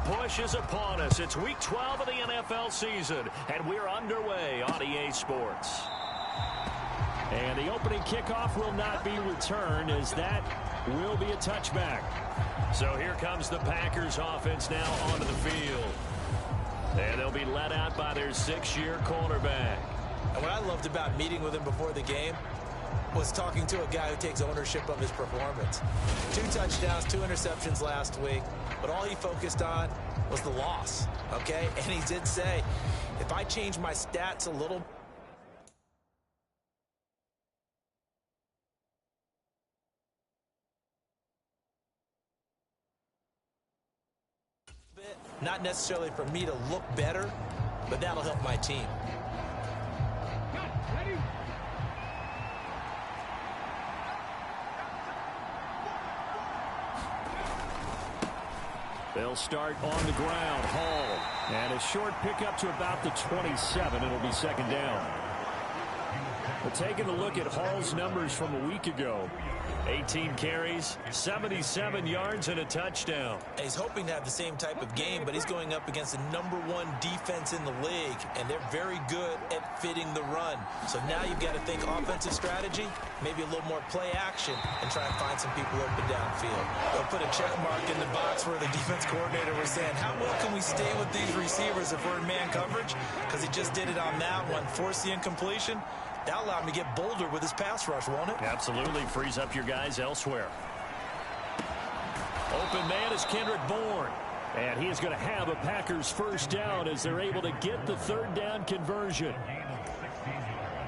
push is upon us. It's Week 12 of the NFL season, and we're underway on EA Sports. And the opening kickoff will not be returned, as that will be a touchback. So here comes the Packers offense now onto the field. And they'll be led out by their 6-year quarterback. And what I loved about meeting with him before the game was talking to a guy who takes ownership of his performance. 2 touchdowns, 2 interceptions last week, but all he focused on was the loss, okay? And he did say, if I change my stats a little bit, not necessarily for me to look better, but that'll help my team. They'll start on the ground. Hall. And a short pickup to about the 27. It'll be second down. But taking a look at Hall's numbers from a week ago. 18 carries, 77 yards, and a touchdown. He's hoping to have the same type of game, but he's going up against the #1 defense in the league, and they're very good at fitting the run. So now you've got to think offensive strategy, maybe a little more play action, and try and find some people open downfield. They'll put a check mark in the box where the defense coordinator was saying, how well can we stay with these receivers if we're in man coverage? Because he just did it on that one, forced the incompletion. That'll allow him to get bolder with his pass rush, won't it? Absolutely. Frees up your guys elsewhere. Open man is Kendrick Bourne. And he is going to have a Packers first down as they're able to get the 3rd down conversion.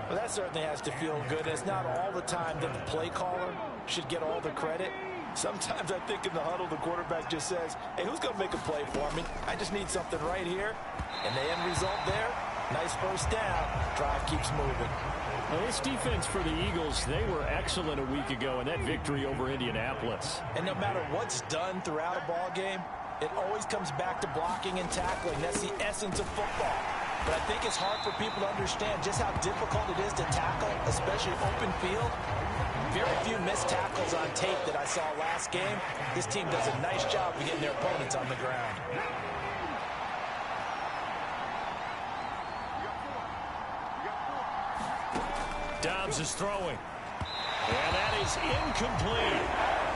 Well, that certainly has to feel good. It's not all the time that the play caller should get all the credit. Sometimes I think in the huddle, the quarterback just says, hey, who's going to make a play for me? I just need something right here. And the end result there, nice first down. Drive keeps moving. Well, this defense for the Eagles, they were excellent a week ago in that victory over Indianapolis. And no matter what's done throughout a ball game, it always comes back to blocking and tackling. That's the essence of football. But I think it's hard for people to understand just how difficult it is to tackle, especially open field. Very few missed tackles on tape that I saw last game. This team does a nice job of getting their opponents on the ground. Dobbs is throwing. And that is incomplete.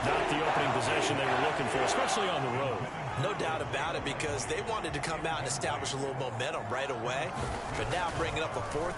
Not the opening possession they were looking for, especially on the road. No doubt about it, because they wanted to come out and establish a little momentum right away. But now bringing up a 4th.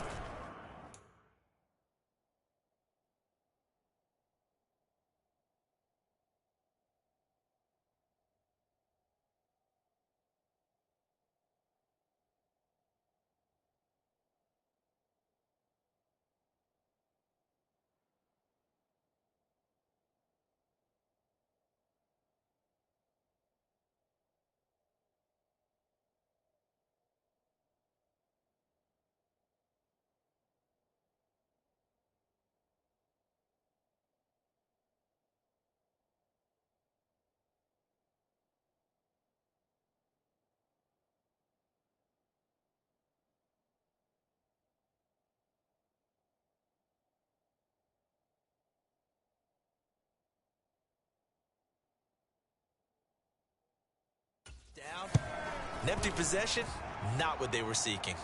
Down. An empty possession, not what they were seeking.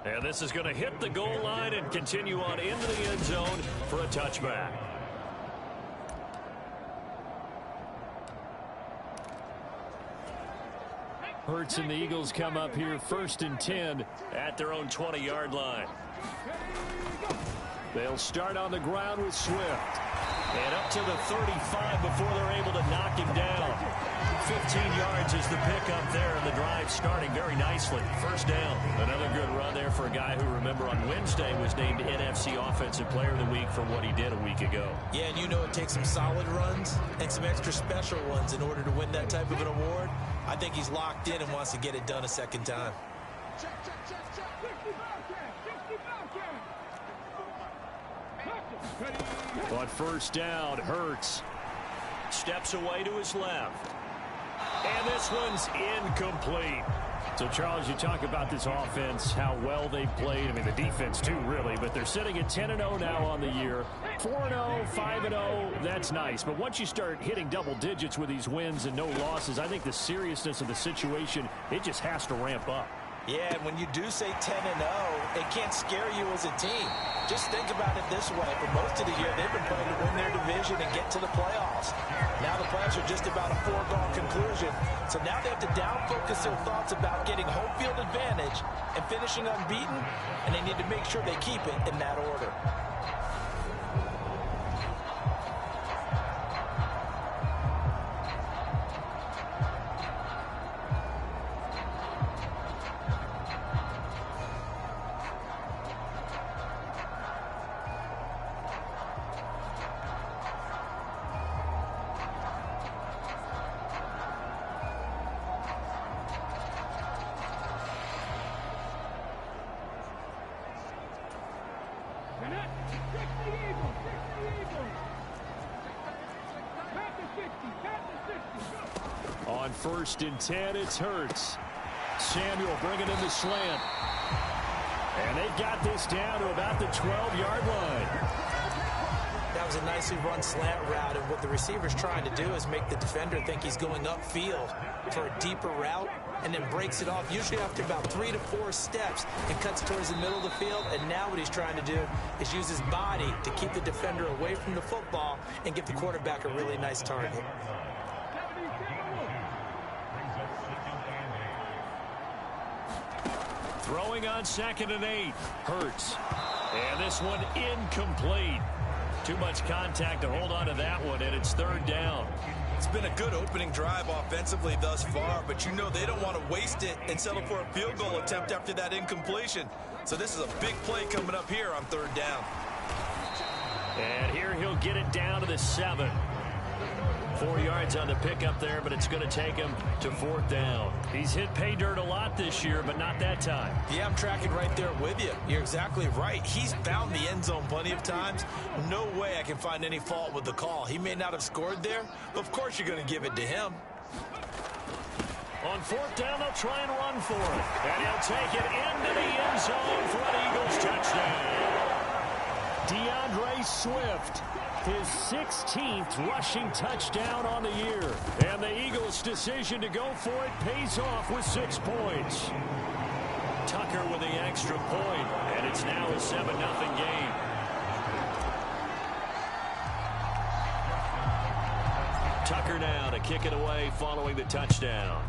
And this is going to hit the goal line and continue on into the end zone for a touchback. Hurts and the Eagles come up here 1st and 10 at their own 20-yard line. They'll start on the ground with Swift. And up to the 35 before they're able to knock him down. 15 yards is the pickup there, and the drive starting very nicely. First down. Another good run there for a guy who, remember, on Wednesday was named NFC Offensive Player of the Week for what he did a week ago. Yeah, and you know it takes some solid runs and some extra special ones in order to win that type of an award. I think he's locked in and wants to get it done a second time. On first down, Hurts steps away to his left. And this one's incomplete. So, Charles, you talk about this offense, how well they played. I mean, the defense, too, really. But they're sitting at 10-0 now on the year. 4-0, 5-0, that's nice. But once you start hitting double digits with these wins and no losses, I think the seriousness of the situation, it just has to ramp up. Yeah, and when you do say 10-0, it can't scare you as a team. Just think about it this way. For most of the year, they've been playing to win their division and get to the playoffs. Now the playoffs are just about a foregone conclusion. So now they have to down-focus their thoughts about getting home field advantage and finishing unbeaten, and they need to make sure they keep it in that order. On 1st and 10, it's Hurts. Samuel bringing in the slant. And they've got this down to about the 12-yard line. That was a nicely run slant route, and what the receiver's trying to do is make the defender think he's going upfield for a deeper route, and then breaks it off, usually after about 3 to 4 steps, and cuts towards the middle of the field. And now what he's trying to do is use his body to keep the defender away from the football and give the quarterback a really nice target. Throwing on 2nd and 8. Hurts. And this one incomplete. Too much contact to hold on to that one, and it's 3rd down. It's been a good opening drive offensively thus far, but you know they don't want to waste it and settle for a field goal attempt after that incompletion. So this is a big play coming up here on 3rd down. And here he'll get it down to the 7. 4 yards on the pickup there, but it's going to take him to 4th down. He's hit pay dirt a lot this year, but not that time. Yeah, I'm tracking right there with you. You're exactly right. He's found the end zone plenty of times. No way I can find any fault with the call. He may not have scored there, but of course you're going to give it to him. On 4th down, they'll try and run for it. And he'll take it into the end zone for an Eagles touchdown. DeAndre Swift, his 16th rushing touchdown on the year. And the Eagles' decision to go for it pays off with 6 points. Tucker with the extra point, and it's now a 7-0 game. Tucker now to kick it away following the touchdown.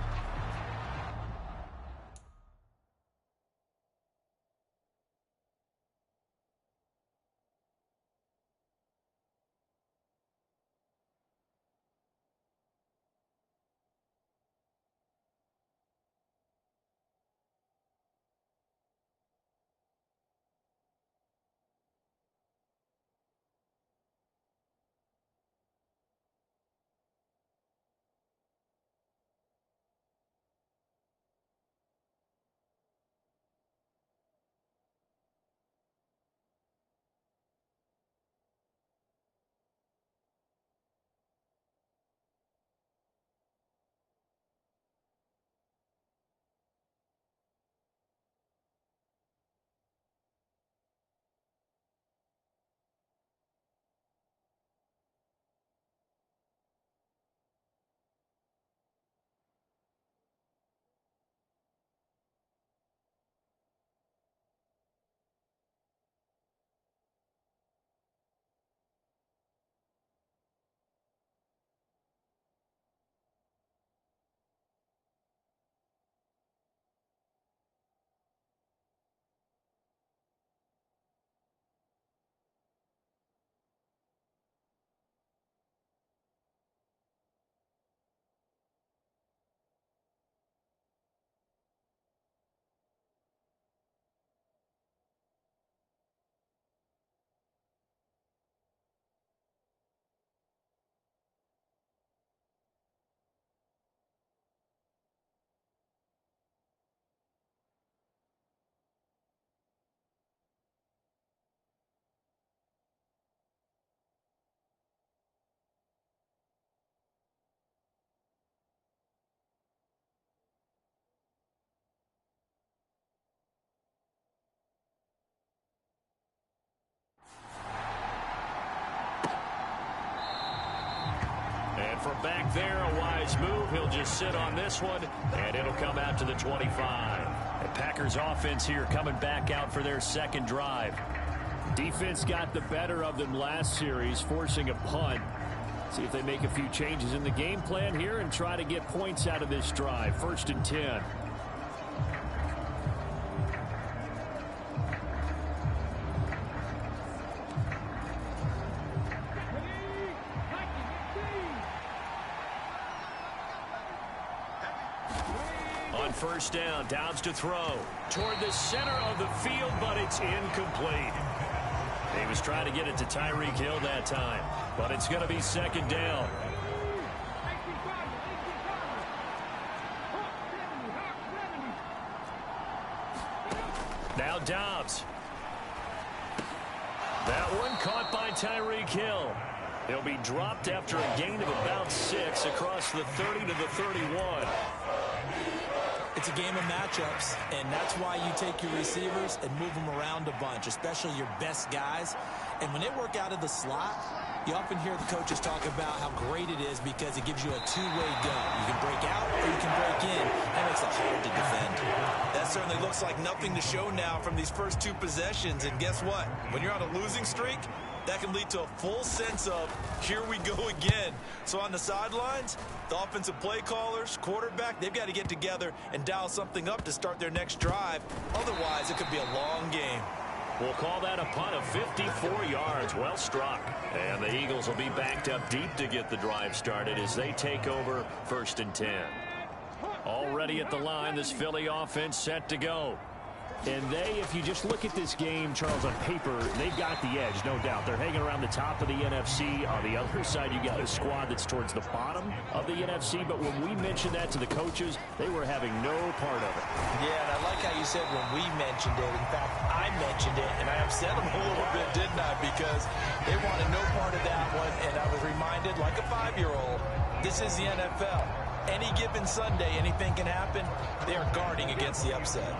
back there, a wise move. He'll just sit on this one, and it'll come out to the 25. The Packers offense here coming back out for their second drive. Defense got the better of them last series, forcing a punt. See if they make a few changes in the game plan here and try to get points out of this drive. 1st and 10. On 1st down, Downs to throw toward the center of the field, but it's incomplete. He was trying to get it to Tyreek Hill that time, but it's going to be 2nd down. Now Dobbs. That one caught by Tyreek Hill. He'll be dropped after a gain of about 6 across the 30 to the 31. It's a game of matchups, and that's why you take your receivers and move them around a bunch, especially your best guys. And when they work out of the slot, you often hear the coaches talk about how great it is because it gives you a two-way go. You can break out or you can break in. That makes it hard to defend. That certainly looks like nothing to show now from these first 2 possessions. And guess what? When you're on a losing streak, that can lead to a full sense of, here we go again. So on the sidelines, the offensive play callers, quarterback, they've got to get together and dial something up to start their next drive. Otherwise, it could be a long game. We'll call that a punt of 54 yards. Well struck. And the Eagles will be backed up deep to get the drive started as they take over 1st and 10. Already at the line, this Philly offense set to go. And if you just look at this game, Charles, on paper, they've got the edge, no doubt. They're hanging around the top of the NFC. On the other side, you got a squad that's towards the bottom of the NFC. But when we mentioned that to the coaches, they were having no part of it. Yeah, and I like how you said when we mentioned it. In fact, I mentioned it, and I upset them a little bit, didn't I? Because they wanted no part of that one, and I was reminded, like a 5-year-old, this is the NFL. Any given Sunday, anything can happen. They are guarding against the upset.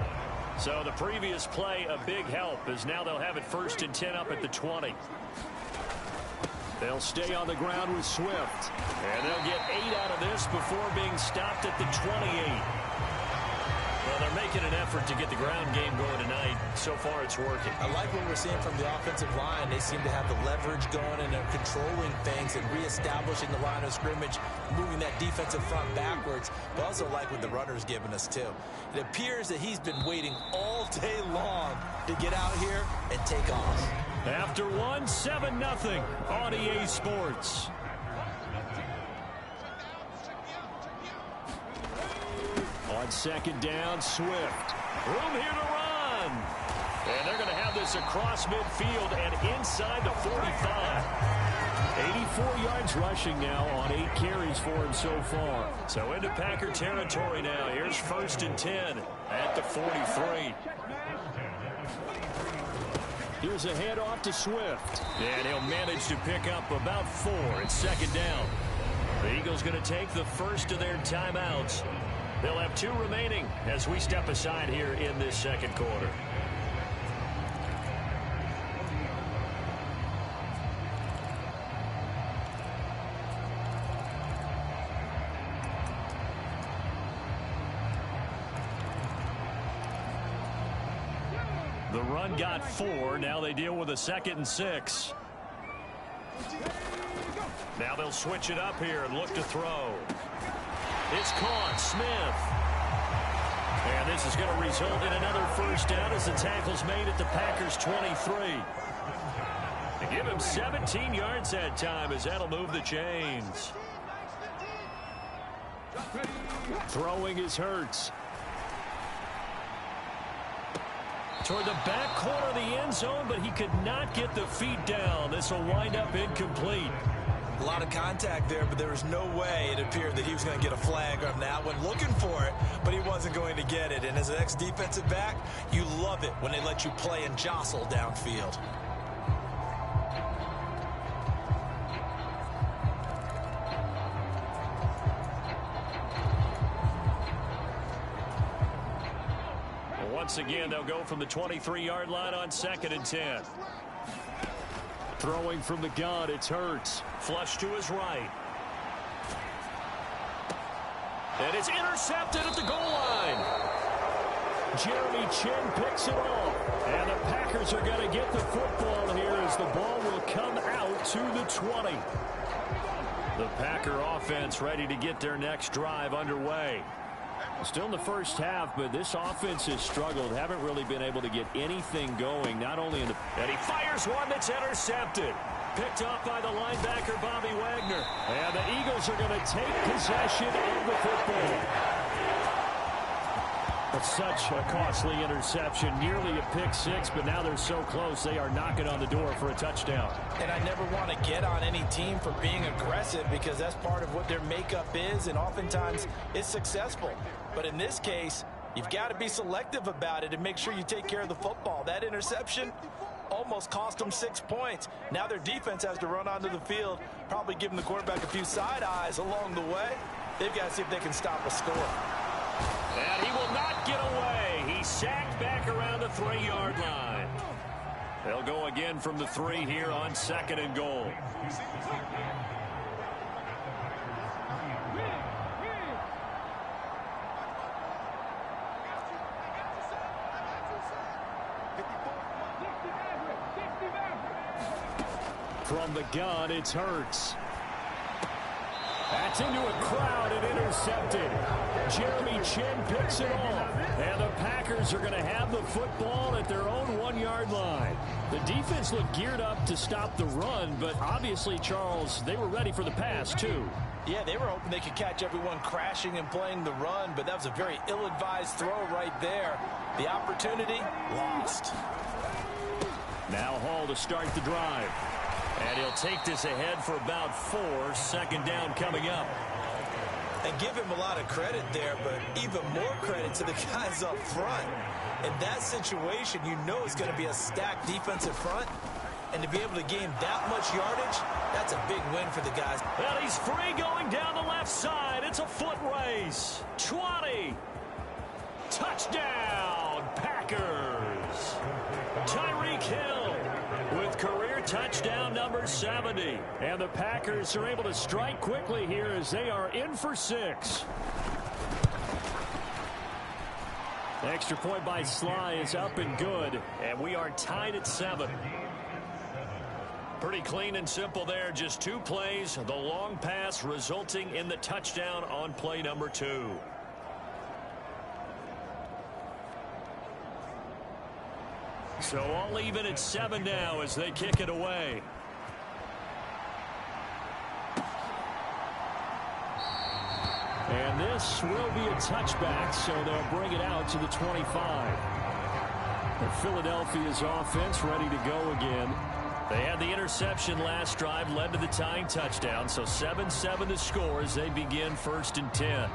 So the previous play, a big help, as now they'll have it 1st and 10 up at the 20. They'll stay on the ground with Swift. And they'll get 8 out of this before being stopped at the 28. Well, they're making an effort to get the ground game going tonight. So far, it's working. I like what we're seeing from the offensive line. They seem to have the leverage going, and they're controlling things and reestablishing the line of scrimmage, moving that defensive front backwards. But also like what the runner's giving us, too. It appears that he's been waiting all day long to get out here and take off. After 7-0 on EA Sports. On 2nd down, Swift. Room here to run. And they're going to have this across midfield and inside the 45. 84 yards rushing now on 8 carries for him so far. So into Packer territory now. Here's 1st and 10 at the 43. Here's a handoff to Swift. And he'll manage to pick up about 4 at 2nd down. The Eagles going to take the first of their timeouts. They'll have 2 remaining as we step aside here in this 2nd quarter. The run got 4. Now they deal with a 2nd and 6. Now they'll switch it up here and look to throw. It's caught. Smith. And this is going to result in another 1st down as the tackle's made at the Packers' 23. They give him 17 yards that time as that'll move the chains. Throwing is Hurts. Toward the back corner of the end zone, but he could not get the feet down. This will wind up incomplete. A lot of contact there, but there was no way it appeared that he was going to get a flag on that one. Looking for it, but he wasn't going to get it. And as an ex-defensive back, you love it when they let you play and jostle downfield. Once again, they'll go from the 23-yard line on 2nd and 10. Throwing from the gun, it's Hurts. Flush to his right. And it's intercepted at the goal line. Jeremy Chin picks it off. And the Packers are going to get the football here as the ball will come out to the 20. The Packer offense ready to get their next drive underway. Still in the first half, but this offense has struggled. Haven't really been able to get anything going, not only in the... And he fires one that's intercepted. Picked up by the linebacker, Bobby Wagner. And the Eagles are going to take possession of the football. It's such a costly interception, nearly a pick six, but now they're so close they are knocking on the door for a touchdown. And I never want to get on any team for being aggressive because that's part of what their makeup is, and oftentimes it's successful. But in this case, you've got to be selective about it and make sure you take care of the football. That interception almost cost them 6 points. Now their defense has to run onto the field, probably giving the quarterback a few side eyes along the way. They've got to see if they can stop a score. And he will not get away. He's sacked back around the 3-yard line. They'll go again from the 3 here on 2nd and goal. From the gun, it's Hurts. That's into a crowd and intercepted. Jeremy Chin picks it off. And the Packers are going to have the football at their own 1-yard line. The defense looked geared up to stop the run, but obviously, Charles, they were ready for the pass, too. Yeah, they were hoping they could catch everyone crashing and playing the run, but that was a very ill-advised throw right there. The opportunity lost. Now Hall to start the drive. And he'll take this ahead for about 4. 2nd down coming up. And give him a lot of credit there, but even more credit to the guys up front. In that situation, you know it's going to be a stacked defensive front. And to be able to gain that much yardage, that's a big win for the guys. Well, he's free going down the left side. It's a foot race. 20. Touchdown, Packers. Tyreek Hill with career touchdown number 70. And the Packers are able to strike quickly here as they are in for 6. Extra point by Sly is up and good. And we are tied at 7. Pretty clean and simple there. Just 2 plays. The long pass resulting in the touchdown on play number 2. So all even at 7 now as they kick it away. And this will be a touchback, so they'll bring it out to the 25. And Philadelphia's offense ready to go again. They had the interception last drive, led to the tying touchdown, so 7-7 to score as they begin 1st and 10.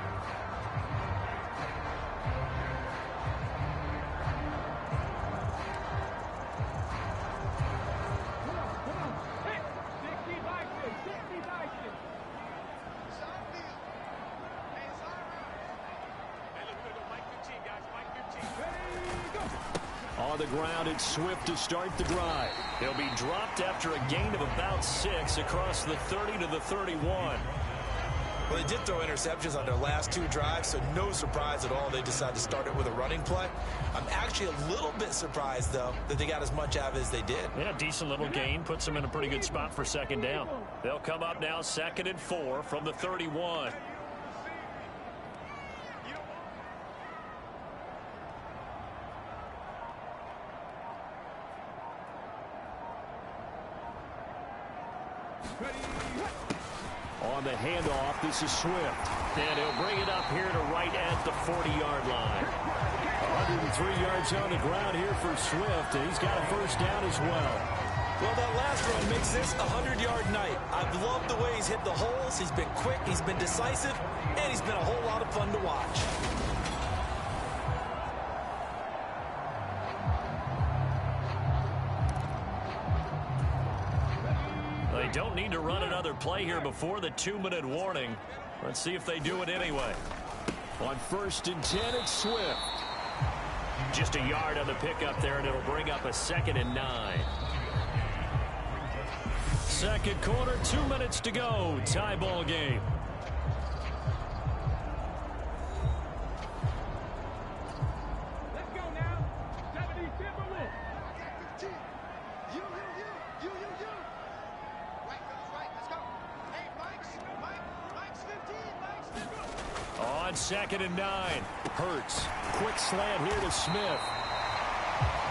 On the ground, it's Swift to start the drive. He'll be dropped after a gain of about 6 across the 30 to the 31. Well, they did throw interceptions on their last 2 drives, so no surprise at all they decided to start it with a running play. I'm actually a little bit surprised, though, that they got as much out of it as they did. Yeah, decent little gain. Puts them in a pretty good spot for 2nd down. They'll come up now 2nd and 4 from the 31. On the handoff, this is Swift. And he'll bring it up here to right at the 40-yard line. 103 yards on the ground here for Swift, and he's got a 1st down as well. Well, that last run makes this a 100-yard night. I've loved the way he's hit the holes. He's been quick, he's been decisive, and he's been a whole lot of fun to watch. They don't need to run another play here before the 2-minute warning. Let's see if they do it anyway. On 1st and 10, it's Swift. Just a yard on the pickup there, and it'll bring up a 2nd and 9. 2nd quarter, 2 minutes to go. Tie ball game. on 2nd and 9. Hurts. Quick slant here to Smith.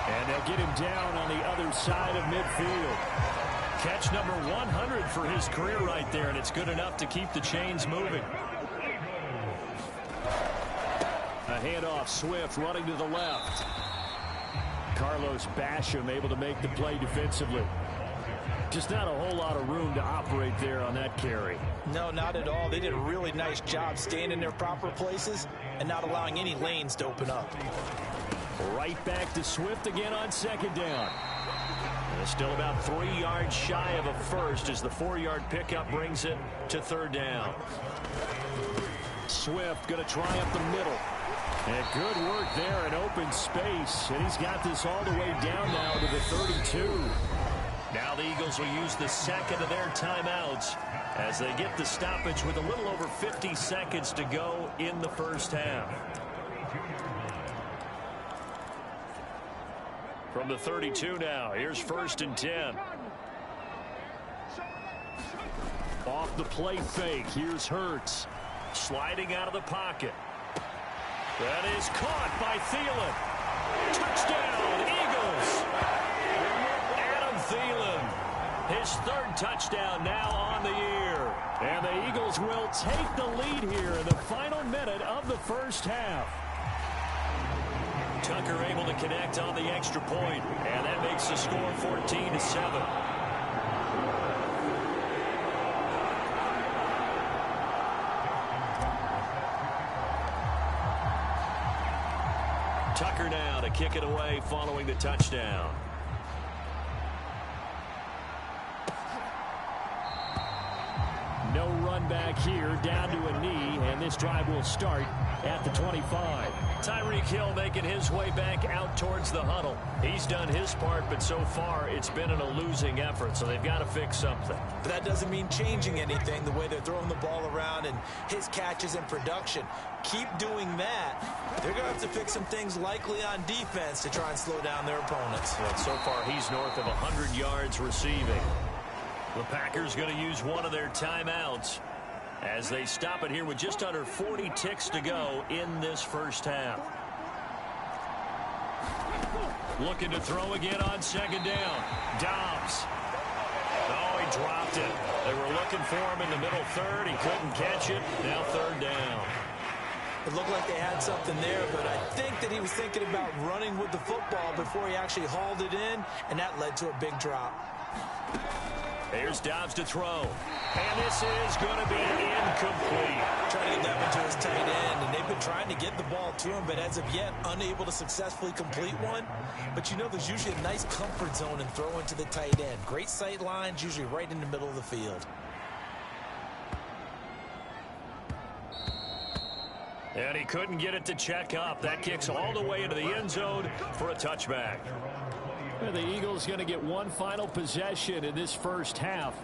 And they'll get him down on the other side of midfield. Catch number 100 for his career right there, and it's good enough to keep the chains moving. A handoff, Swift running to the left. Carlos Basham able to make the play defensively. Just not a whole lot of room to operate there on that carry. No, not at all. They did a really nice job staying in their proper places and not allowing any lanes to open up. Right back to Swift again on 2nd down. And still about 3 yards shy of a first as the 4-yard pickup brings it to 3rd down. Swift going to try up the middle. And good work there in open space. And he's got this all the way down now to the 32. Now the Eagles will use the second of their timeouts as they get the stoppage with a little over 50 seconds to go in the first half. From the 32 now, here's 1st and 10. Off the play fake, here's Hurts. Sliding out of the pocket. That is caught by Thielen. Touchdown, Eagles. Adam Thielen, his 3rd touchdown now on the year. And the Eagles will take the lead here in the final minute of the first half. Tucker able to connect on the extra point, and that makes the score 14-7. Tucker now to kick it away following the touchdown. No run back here, down to a knee, and this drive will start at the 25. Tyreek Hill making his way back out towards the huddle. He's done his part, but so far it's been in a losing effort, so they've got to fix something. But that doesn't mean changing anything, the way they're throwing the ball around and his catches and production. Keep doing that. They're going to have to fix some things likely on defense to try and slow down their opponents. Well, so far he's north of 100 yards receiving. The Packers going to use one of their timeouts as they stop it here with just under 40 ticks to go in this first half. Looking to throw again on 2nd down. Dobbs. Oh, he dropped it. They were looking for him in the middle 3rd. He couldn't catch it. Now 3rd down. It looked like they had something there, but I think that he was thinking about running with the football before he actually hauled it in, and that led to a big drop. Here's Dobbs to throw. And this is going to be incomplete. Trying to get that one to his tight end, and they've been trying to get the ball to him, but as of yet, unable to successfully complete one. But you know there's usually a nice comfort zone in throwing to the tight end. Great sight lines, usually right in the middle of the field. And he couldn't get it to check up. That kicks all the way into the end zone for a touchback. The Eagles going to get one final possession in this first half.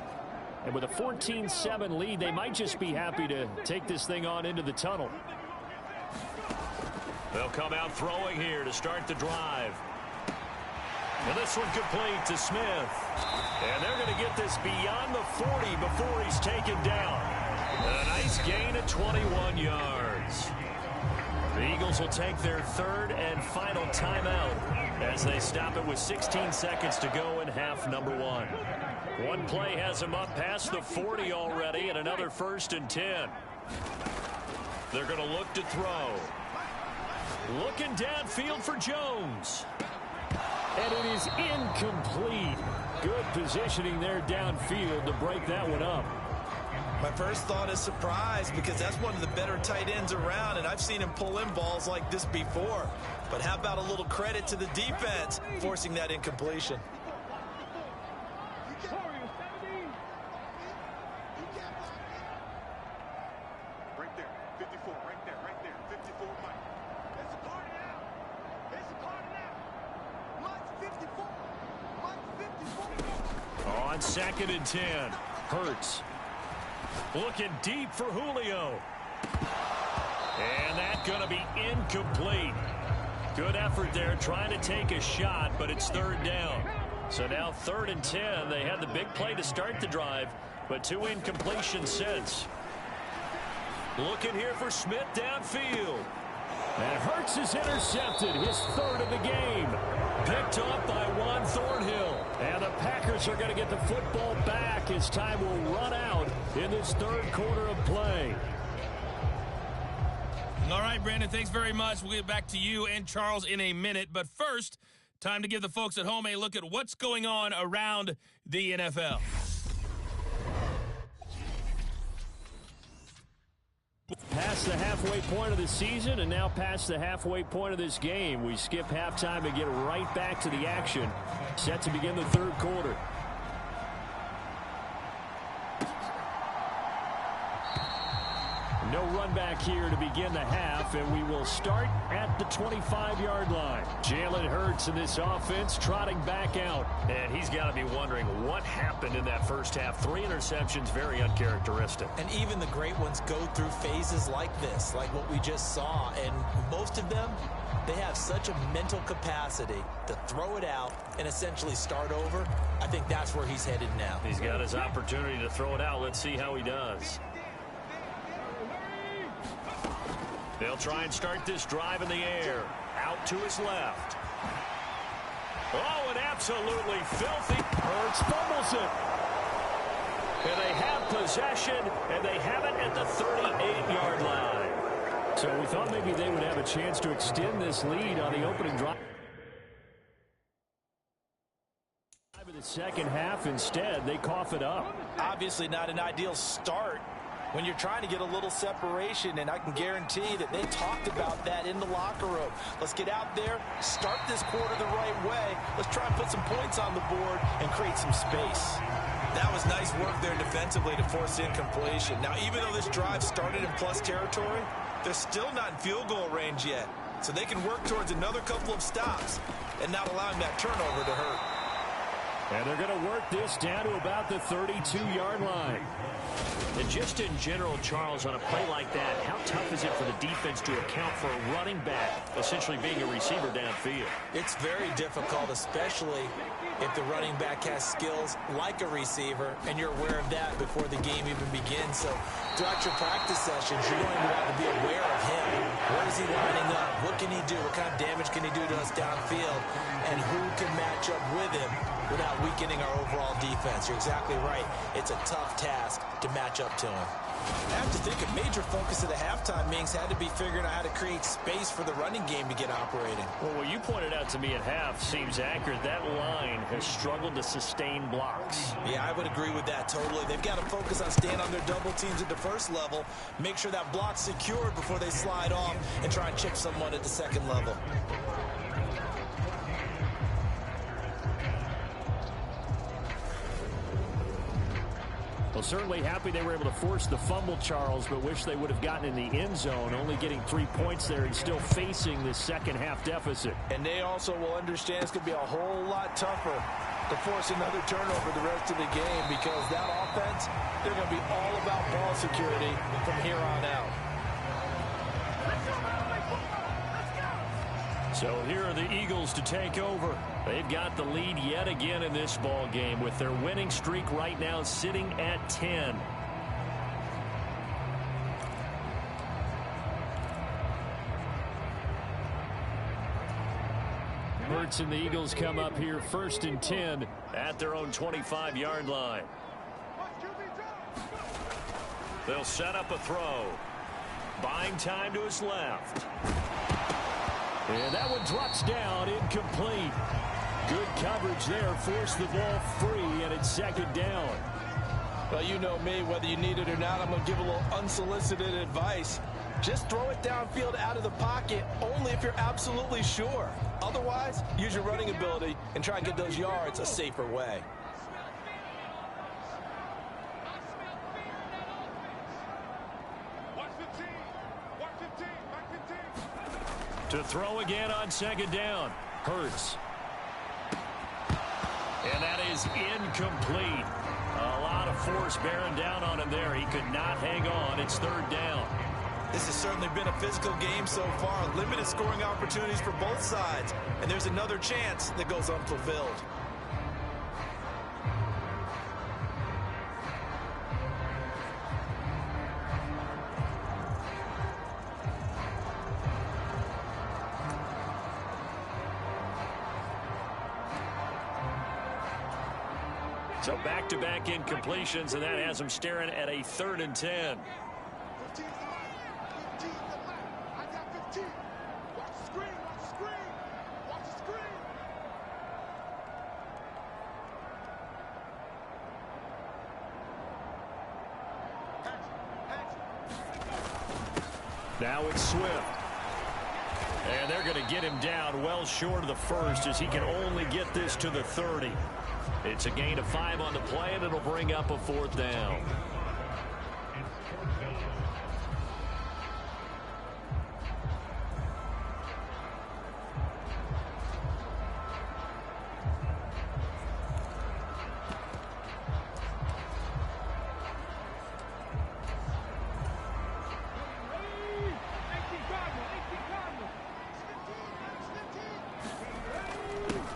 And with a 14-7 lead, they might just be happy to take this thing on into the tunnel. They'll come out throwing here to start the drive. And this one complete to Smith. And they're going to get this beyond the 40 before he's taken down. A nice gain of 21 yards. The Eagles will take their 3rd and final timeout as they stop it with 16 seconds to go in half number 1. One play has them up past the 40 already, and another 1st and 10. They're going to look to throw. Looking downfield for Jones. And it is incomplete. Good positioning there downfield to break that one up. My first thought is surprise, because that's one of the better tight ends around, and I've seen him pull in balls like this before. But how about a little credit to the defense forcing that incompletion? Right there, 54, right there, 54, Mike. It's a party now. It's a party now. Mike's 54. Mike's 54. On 2nd and 10, Hurts. Looking deep for Julio. And that's going to be incomplete. Good effort there trying to take a shot, but it's 3rd down. So now 3rd and 10. They had the big play to start the drive, but 2 incompletions since. Looking here for Smith downfield. And Hurts is intercepted, his third of the game. Picked up by Juan Thornhill. And the Packers are going to get the football back as time will run out in this third quarter of play. All right, Brandon, thanks very much. We'll get back to you and Charles in a minute. But first, time to give the folks at home a look at what's going on around the NFL. Past the halfway point of the season and now past the halfway point of this game. We skip halftime and get right back to the action. Set to begin the third quarter. No run back here to begin the half, and we will start at the 25-yard line. Jalen Hurts in this offense trotting back out. And he's got to be wondering what happened in that first half. 3 interceptions, very uncharacteristic. And even the great ones go through phases like this, like what we just saw. And most of them, they have such a mental capacity to throw it out and essentially start over. I think that's where he's headed now. He's got his opportunity to throw it out. Let's see how he does. They'll try and start this drive in the air. Out to his left. Oh, and absolutely filthy. Hurts fumbles it. And they have possession, and they have it at the 38-yard line. So we thought maybe they would have a chance to extend this lead on the opening drive. In the second half, instead, they cough it up. Obviously not an ideal start when you're trying to get a little separation, and I can guarantee that they talked about that in the locker room. Let's get out there, start this quarter the right way. Let's try and put some points on the board and create some space. That was nice work there defensively to force incompletion. Now, even though this drive started in plus territory, they're still not in field goal range yet. So they can work towards another couple of stops and not allowing that turnover to hurt. And they're going to work this down to about the 32-yard line. And just in general, Charles, on a play like that, how tough is it for the defense to account for a running back essentially being a receiver downfield? It's very difficult, especially if the running back has skills like a receiver, and you're aware of that before the game even begins. So throughout your practice sessions, you're going to want to be aware of him. Where is he lining up? What can he do? What kind of damage can he do to us downfield? And who can match up with him without weakening our overall defense? You're exactly right. It's a tough task to match up to him. I have to think a major focus of the halftime meetings had to be figuring out how to create space for the running game to get operating. Well, what you pointed out to me at half seems accurate. That line has struggled to sustain blocks. Yeah, I would agree with that totally. They've got to focus on staying on their double teams at the first level, make sure that block's secured before they slide off, and try and chip someone at the second level. Well, certainly happy they were able to force the fumble, Charles, but wish they would have gotten in the end zone, only getting 3 points there and still facing this second half deficit. And they also will understand it's going to be a whole lot tougher to force another turnover the rest of the game, because that offense, they're going to be all about ball security from here on out. So here are the Eagles to take over. They've got the lead yet again in this ball game, with their winning streak right now sitting at 10. Hurts and the Eagles come up here 1st and 10 at their own 25-yard line. They'll set up a throw. Buying time to his left. And that one drops down, incomplete. Good coverage there, forced the ball free, and it's second down. Well, you know me, whether you need it or not, I'm going to give a little unsolicited advice. Just throw it downfield out of the pocket, only if you're absolutely sure. Otherwise, use your running ability and try and get those yards a safer way. To throw again on second down. Hurts. And that is incomplete. A lot of force bearing down on him there. He could not hang on. It's third down. This has certainly been a physical game so far. Limited scoring opportunities for both sides. And there's another chance that goes unfulfilled. So back-to-back incompletions, and that has him staring at a 3rd and 10. 15's the line. 15's the line. I got 15. Watch the screen. Watch the screen. Watch the screen. Now it's Swift. And they're going to get him down well short of the first as he can only get this to the 30. It's a gain of 5 on the play, and it'll bring up a 4th down.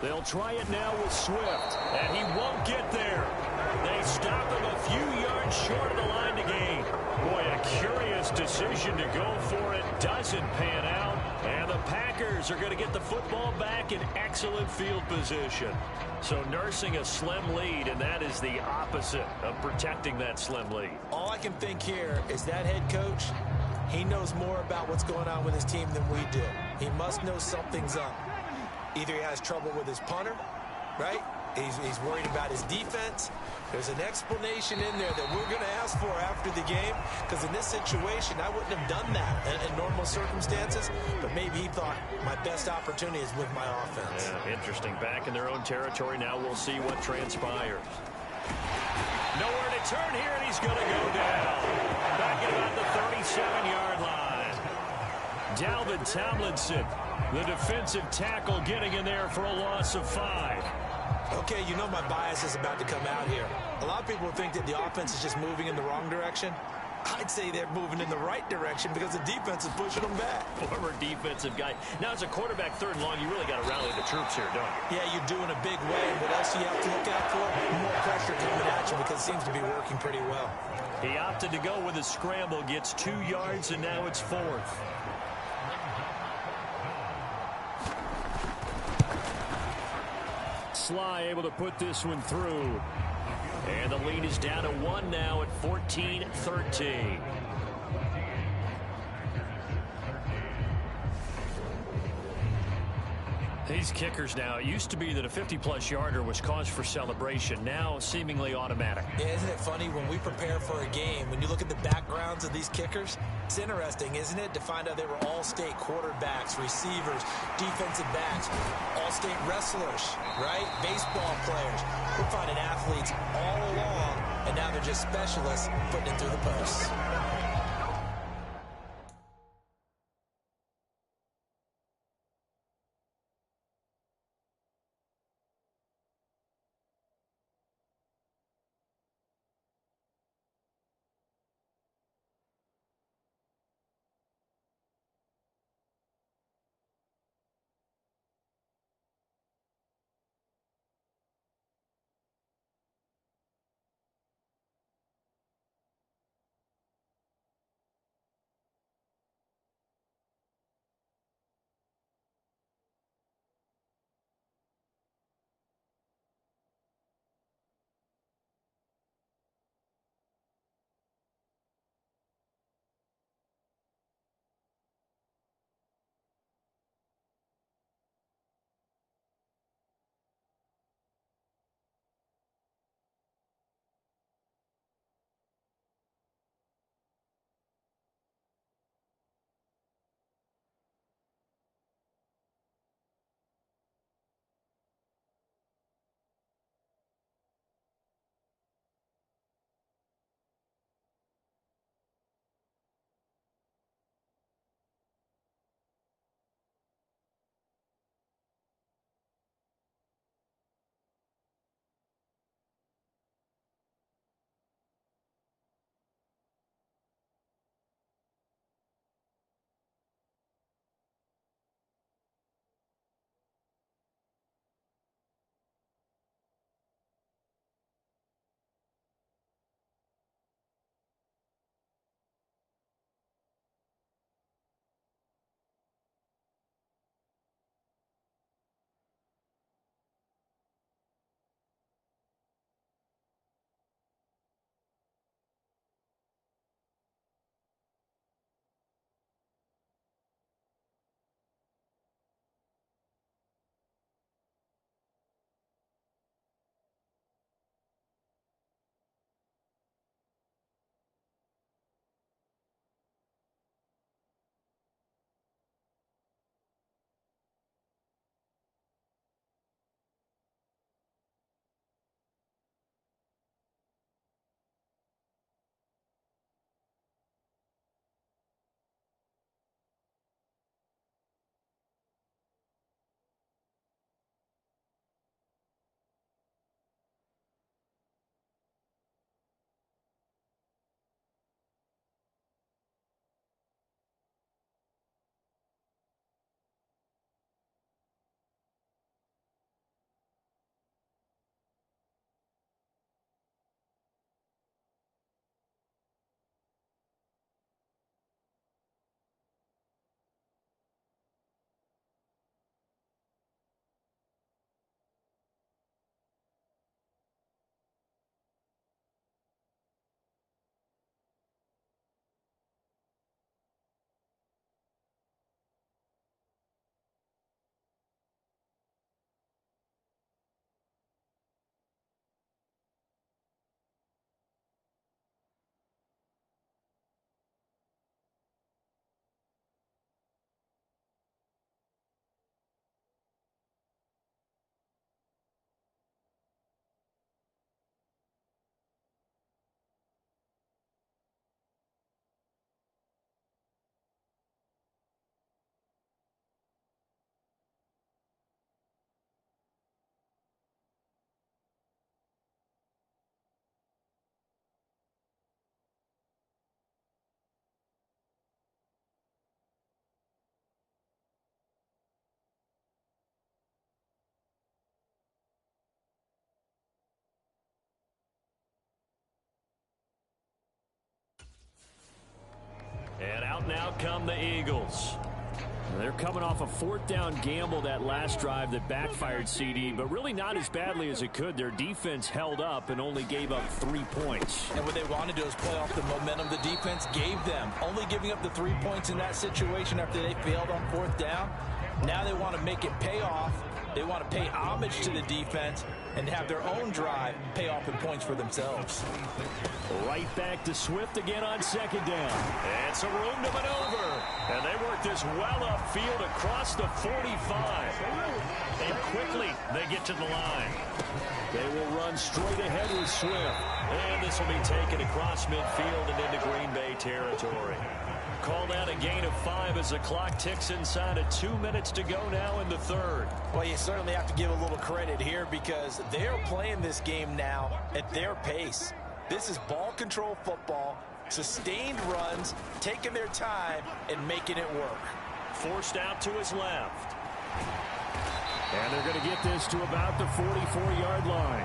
They'll try it now with Swift, and he won't get there. They stop him a few yards short of the line to gain. Boy, a curious decision to go for it. Doesn't pan out, and the Packers are going to get the football back in excellent field position. So nursing a slim lead, and that is the opposite of protecting that slim lead. All I can think here is that head coach, he knows more about what's going on with his team than we do. He must know something's up. Either he has trouble with his punter, right? He's worried about his defense. There's an explanation in there that we're going to ask for after the game, because in this situation, I wouldn't have done that in normal circumstances, but maybe he thought my best opportunity is with my offense. Yeah, interesting. Back in their own territory. Now we'll see what transpires. Nowhere to turn here, and he's going to go down. Back at about the 37-yard line. Dalvin Tomlinson, the defensive tackle, getting in there for a loss of 5. Okay, you know my bias is about to come out here. A lot of people think that the offense is just moving in the wrong direction. I'd say they're moving in the right direction because the defense is pushing them back. Former defensive guy. Now, as a quarterback, 3rd and long, you really got to rally the troops here, don't you? Yeah, you're doing a big way. What else do you have to look out for? More pressure coming at you because it seems to be working pretty well. He opted to go with a scramble, gets 2 yards, and now it's 4th. Sly able to put this one through. And the lead is down to 1 now at 14-13. These kickers now, it used to be that a 50-plus yarder was cause for celebration. Now seemingly automatic. Yeah, isn't it funny when we prepare for a game, when you look at the backgrounds of these kickers, it's interesting, isn't it, to find out they were all-state quarterbacks, receivers, defensive backs, all-state wrestlers, right? Baseball players. We're finding athletes all along, and now they're just specialists putting it through the posts. out, now come the Eagles. They're coming off a fourth down gamble that last drive that backfired, CD, but really not as badly as it could. Their defense held up and only gave up 3 points. And what they want to do is play off the momentum the defense gave them. Only giving up the 3 points in that situation after they failed on fourth down. Now they want to make it pay off. They want to pay homage to the defense and have their own drive pay off in points for themselves. Right back to Swift again on second down. And some room to maneuver. And they work this well upfield across the 45. And quickly they get to the line. They will run straight ahead with Swift. And this will be taken across midfield and into Green Bay territory. Called out a gain of 5 as the clock ticks inside of 2 minutes to go now in the third. Well, you certainly have to give a little credit here because they're playing this game now at their pace. This is ball control football, sustained runs, taking their time and making it work. Forced out to his left. And they're going to get this to about the 44-yard line.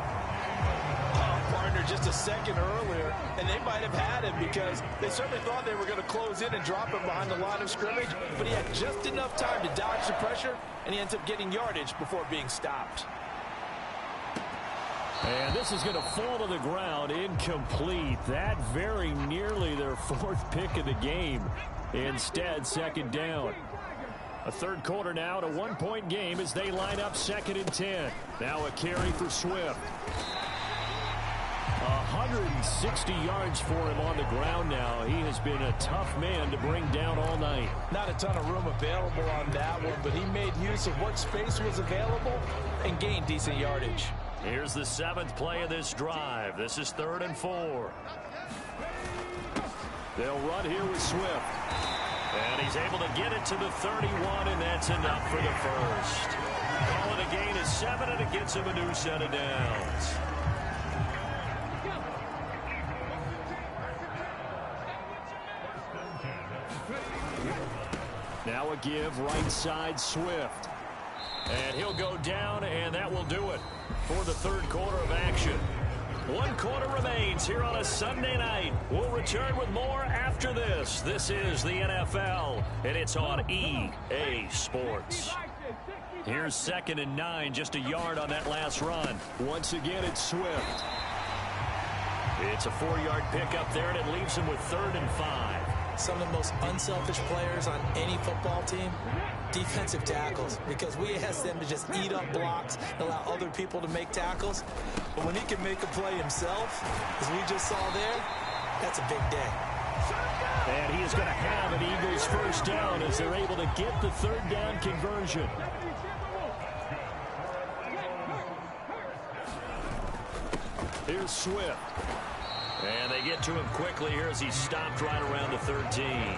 Partner just a second earlier, and they might have had him because they certainly thought they were going to close in and drop him behind the line of scrimmage, but he had just enough time to dodge the pressure, and he ends up getting yardage before being stopped. And this is going to fall to the ground, incomplete. That very nearly their 4th pick of the game. Instead, second down. A third quarter now, and a 1-point game as they line up 2nd and 10. Now a carry for Swift. 160 yards for him on the ground now. He has been a tough man to bring down all night. Not a ton of room available on that one, but he made use of what space was available and gained decent yardage. Here's the 7th play of this drive. This is 3rd and 4. They'll run here with Swift. And he's able to get it to the 31, and that's enough for the first. Call it a gain of 7, and it gets him a new set of downs. Now a give right side Swift. And he'll go down, and that will do it for the third quarter of action. 1 quarter remains here on a Sunday night. We'll return with more after this. This is the NFL, and it's on EA Sports. Here's 2nd and 9, just a yard on that last run. Once again, it's Swift. It's a 4-yard pickup there, and it leaves him with 3rd and 5. Some of the most unselfish players on any football team, defensive tackles, because we ask them to just eat up blocks and allow other people to make tackles. But when he can make a play himself, as we just saw there, that's a big day. And he is going to have an Eagles first down as they're able to get the 3rd down conversion. Here's Swift. And they get to him quickly here as he stopped right around the 13.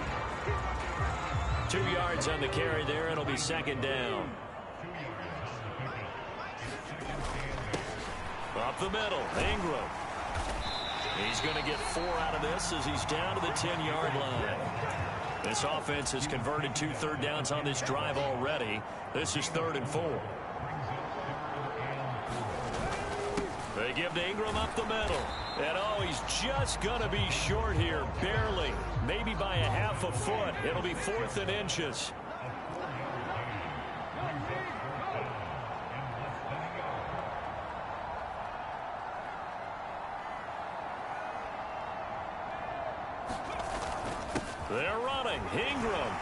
2 yards on the carry there, and it'll be 2nd down. Up the middle, Ingram. He's going to get 4 out of this as he's down to the 10-yard line. This offense has converted 2 third downs on this drive already. This is 3rd and 4. They give to Ingram up the middle. And, oh, he's just going to be short here, barely. Maybe by a half a foot. It'll be 4th and inches. They're running. Ingram.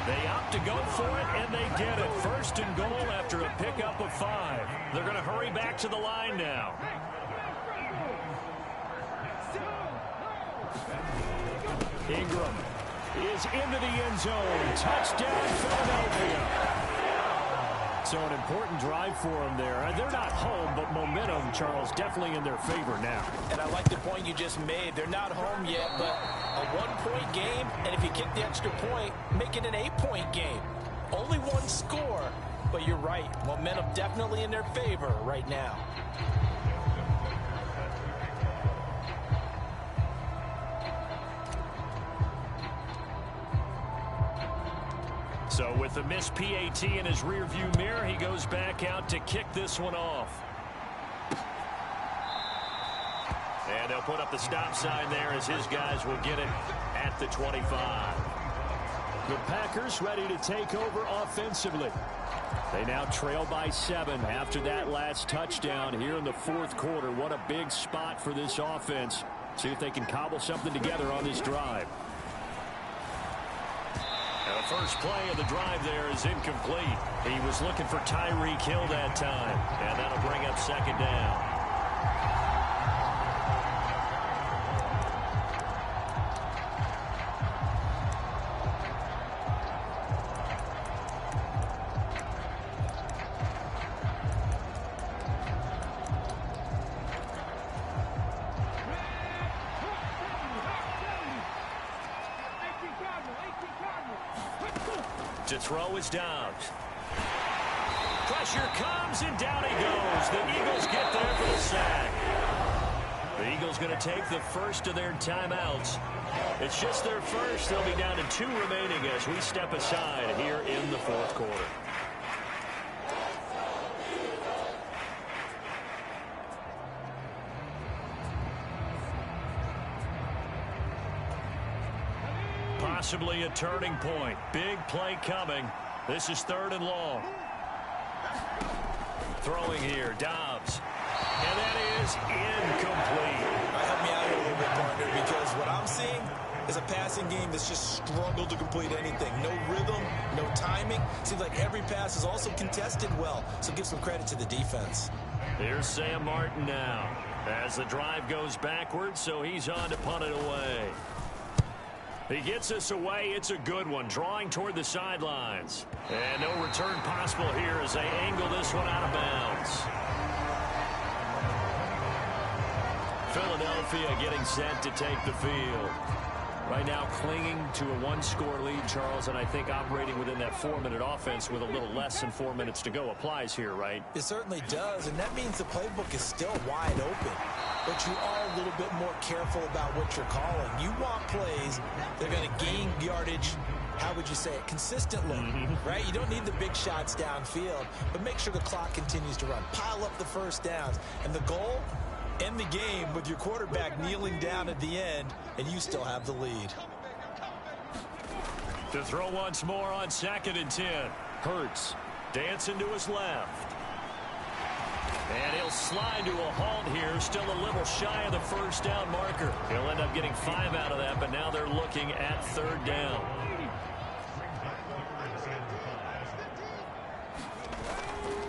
They opt to go for it, and they get it. 1st and goal after a pickup of 5. They're going to hurry back to the line now. Ingram is into the end zone. Touchdown, Philadelphia. So an important drive for them there. They're not home, but momentum, Charles, definitely in their favor now. And I like the point you just made. They're not home yet, but a 1-point game, and if you kick the extra point, make it an 8-point game. Only 1 score, but you're right. Momentum definitely in their favor right now. So with the missed PAT in his rearview mirror, he goes back out to kick this one off. And they'll put up the stop sign there as his guys will get it at the 25. The Packers ready to take over offensively. They now trail by 7 after that last touchdown here in the fourth quarter. What a big spot for this offense. See if they can cobble something together on this drive. And the first play of the drive there is incomplete. He was looking for Tyreek Hill that time, and that'll bring up second down. To throw is Dobbs. Pressure comes, and down he goes. The Eagles get there for the sack. The Eagles going to take the first of their timeouts. It's just their first. They'll be down to 2 remaining as we step aside here in the fourth quarter. Possibly a turning point. Big play coming. This is 3rd and long. Throwing here, Dobbs. And that is incomplete. Help me out here a little bit, partner, because what I'm seeing is a passing game that's just struggled to complete anything. No rhythm, no timing. Seems like every pass is also contested well, so give some credit to the defense. Here's Sam Martin now as the drive goes backwards, so he's on to punt it away. He gets us away. It's a good one. Drawing toward the sidelines. And no return possible here as they angle this one out of bounds. Philadelphia getting set to take the field. Right now clinging to a 1-score lead, Charles, and I think operating within that 4-minute offense with a little less than 4 minutes to go applies here, right? It certainly does, and that means the playbook is still wide open. But you are a little bit more careful about what you're calling. You want plays that are going to gain yardage, how would you say it, consistently, right? You don't need the big shots downfield, but make sure the clock continues to run. Pile up the first downs. And the goal, end the game with your quarterback kneeling down at the end, and you still have the lead. To throw once more on 2nd and 10. Hurts dancing to his left. And he'll slide to a halt here, still a little shy of the first down marker. He'll end up getting 5 out of that, but now they're looking at 3rd down.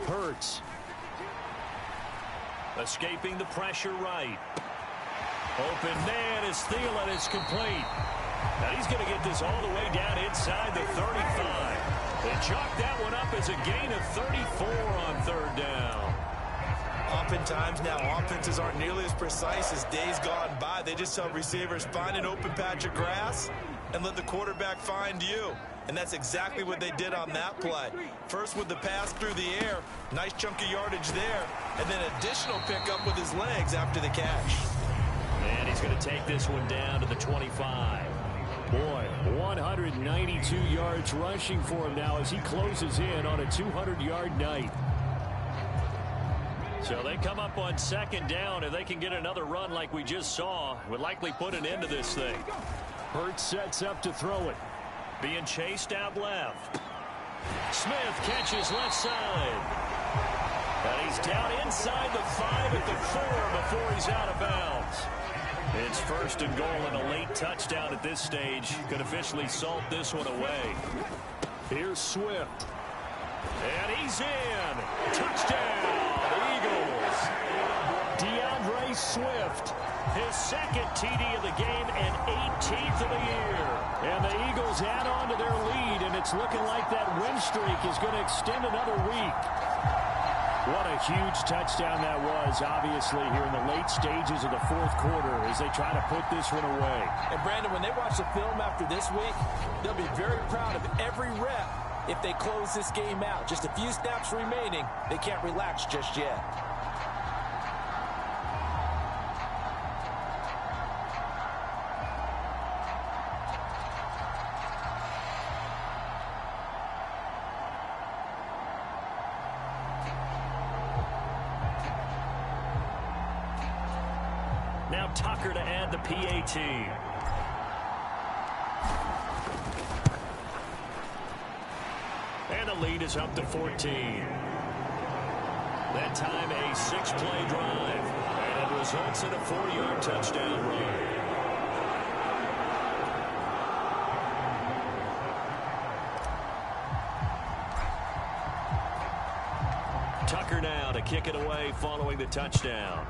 Hurts. Escaping the pressure right. Open man is Thielen. It's complete. Now he's going to get this all the way down inside the 35. They chalk that one up as a gain of 34 on 3rd down. Oftentimes now offenses aren't nearly as precise as days gone by. They just tell receivers, find an open patch of grass and let the quarterback find you. And that's exactly what they did on that play. First with the pass through the air, nice chunk of yardage there, and then additional pickup with his legs after the catch. And he's going to take this one down to the 25. Boy, 192 yards rushing for him now as he closes in on a 200-yard night. So they come up on 2nd down. If they can get another run like we just saw, would likely put an end to this thing. Hurts sets up to throw it. Being chased out left. Smith catches left side. And he's down inside the 5 at the 4 before he's out of bounds. It's 1st and goal, and a late touchdown at this stage could officially salt this one away. Here's Swift. And he's in. Touchdown, Eagles. DeAndre Swift, his 2nd TD of the game and 18th of the year. And the Eagles add on to their lead, and it's looking like that win streak is going to extend another week. What a huge touchdown that was, obviously, here in the late stages of the 4th quarter as they try to put this one away. And, Brandon, when they watch the film after this week, they'll be very proud of every rep if they close this game out. Just a few snaps remaining. They can't relax just yet. Now Tucker to add the PAT. the lead is up to 14. That time a 6-play drive, and it results in a 4-yard touchdown run. Tucker now to kick it away following the touchdown.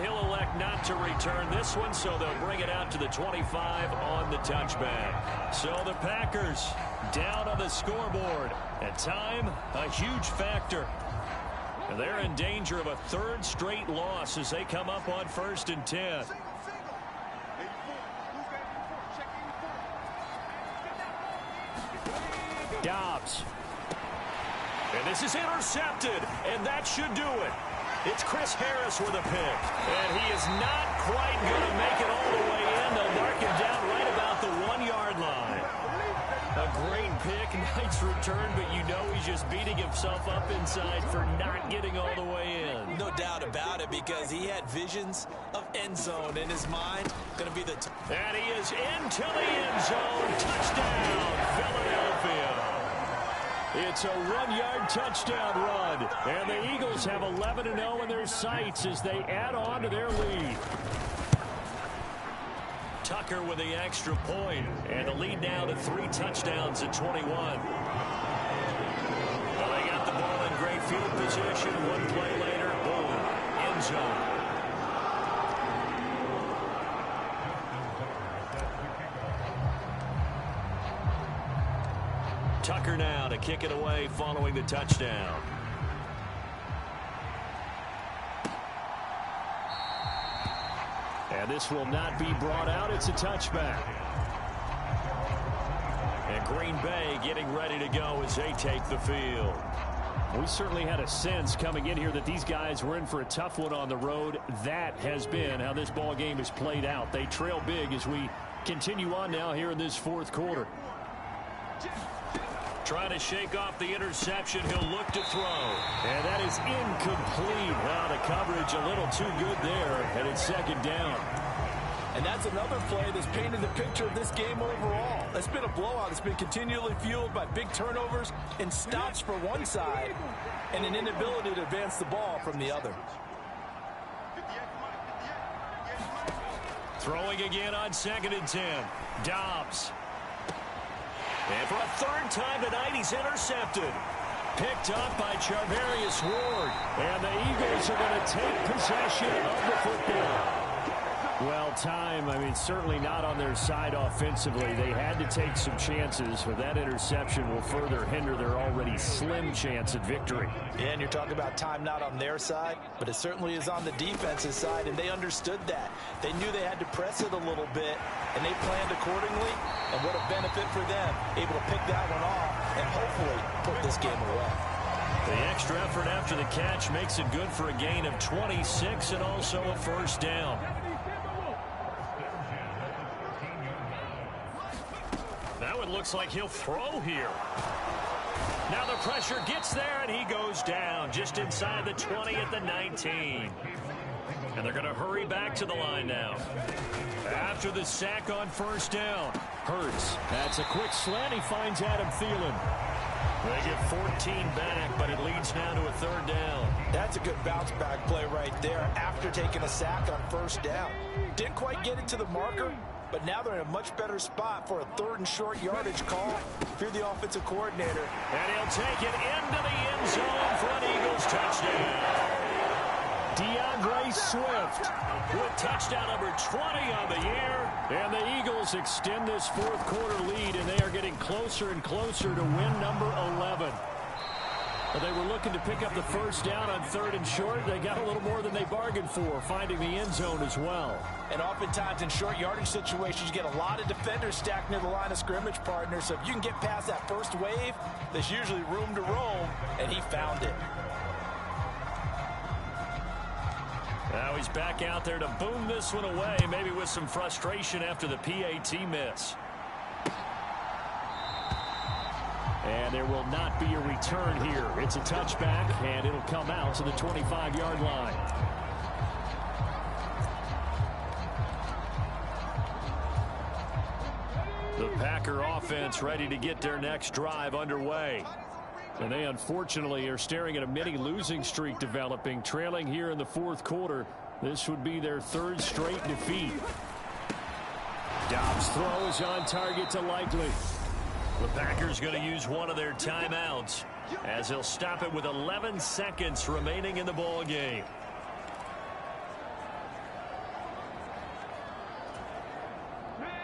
he'll elect not to return this one, so they'll bring it out to the 25 on the touchback. So the Packers down on the scoreboard. At time, a huge factor. And they're in danger of a third straight loss as they come up on 1st and 10. Dobbs. And this is intercepted, and that should do it. It's Chris Harris with a pick. And he is not quite going to make it all the way in. They'll mark him down right about the 1-yard line. A great pick, nice return, but you know he's just beating himself up inside for not getting all the way in. No doubt about it, because he had visions of end zone in his mind. Going to be the... And he is into the end zone. Touchdown, Philadelphia. It's a 1-yard touchdown run. And the Eagles have 11-0 in their sights as they add on to their lead. Tucker with the extra point, and the lead now to 3 touchdowns at 21. Well, they got the ball in great field position. One play later, boom, end zone. Tucker now to kick it away following the touchdown. And this will not be brought out. It's a touchback. And Green Bay getting ready to go as they take the field. We certainly had a sense coming in here that these guys were in for a tough one on the road. That has been how this ball game has played out. They trail big as we continue on now here in this 4th quarter. Trying to shake off the interception. He'll look to throw. And that is incomplete. Wow, the coverage a little too good there. And it's 2nd down. And that's another play that's painted the picture of this game overall. It's been a blowout. It's been continually fueled by big turnovers and stops for one side and an inability to advance the ball from the other. Throwing again on 2nd and 10. Dobbs. And for a 3rd time tonight, he's intercepted. Picked up by Charvarius Ward. And the Eagles are going to take possession of the football. Well, time, certainly not on their side offensively. They had to take some chances, but that interception will further hinder their already slim chance at victory. Yeah, and you're talking about time not on their side, but it certainly is on the defense's side, and they understood that. They knew they had to press it a little bit, and they planned accordingly, and what a benefit for them, able to pick that one off and hopefully put this game away. The extra effort after the catch makes it good for a gain of 26 and also a 1st down. Now it looks like he'll throw here. Now the pressure gets there, and he goes down just inside the 20 at the 19. And they're going to hurry back to the line now. After the sack on 1st down, Hurts. That's a quick slant. He finds Adam Thielen. They get 14 back, but it leads now to a 3rd down. That's a good bounce-back play right there after taking a sack on 1st down. Didn't quite get it to the marker, but now they're in a much better spot for a 3rd and short yardage call. If you're the offensive coordinator. And he'll take it into the end zone for an Eagles touchdown. DeAndre Swift with touchdown number 20 on the year. And the Eagles extend this 4th quarter lead, and they are getting closer and closer to win number 11. But they were looking to pick up the 1st down on 3rd and short. They got a little more than they bargained for, finding the end zone as well. And oftentimes in short yardage situations, you get a lot of defenders stacked near the line of scrimmage, partner. So if you can get past that first wave, there's usually room to roam, and he found it. Now he's back out there to boom this one away, maybe with some frustration after the PAT miss. And there will not be a return here. It's a touchback, and it'll come out to the 25-yard line. The Packer offense ready to get their next drive underway. And they unfortunately are staring at a mini losing streak developing, trailing here in the 4th quarter. This would be their 3rd straight defeat. Dobbs' throw is on target to Likely. The Packers going to use one of their timeouts as they'll stop it with 11 seconds remaining in the ball game.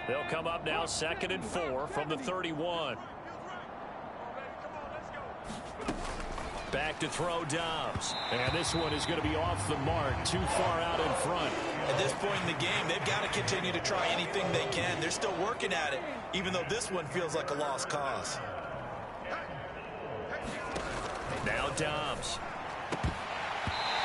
They'll come up now 2nd and 4 from the 31. Back to throw Dobbs. And this one is going to be off the mark, too far out in front. At this point in the game, they've got to continue to try anything they can. They're still working at it, even though this one feels like a lost cause. Now Dobbs.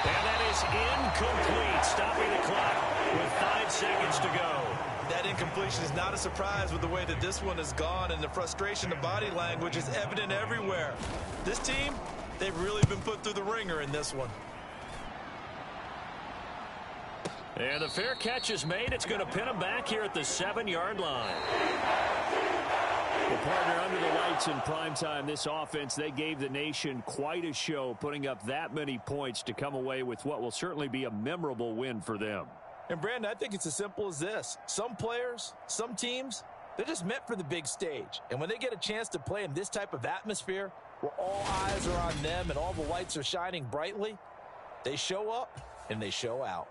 And that is incomplete, stopping the clock with 5 seconds to go. That incompletion is not a surprise with the way that this one has gone, and the frustration, the body language is evident everywhere. This team, they've really been put through the ringer in this one. And the fair catch is made. It's going to pin him back here at the 7-yard line. Well, partner, under the lights in primetime, this offense, they gave the nation quite a show, putting up that many points to come away with what will certainly be a memorable win for them. And, Brandon, I think it's as simple as this. Some players, some teams, they're just meant for the big stage. And when they get a chance to play in this type of atmosphere where all eyes are on them and all the lights are shining brightly, they show up and they show out.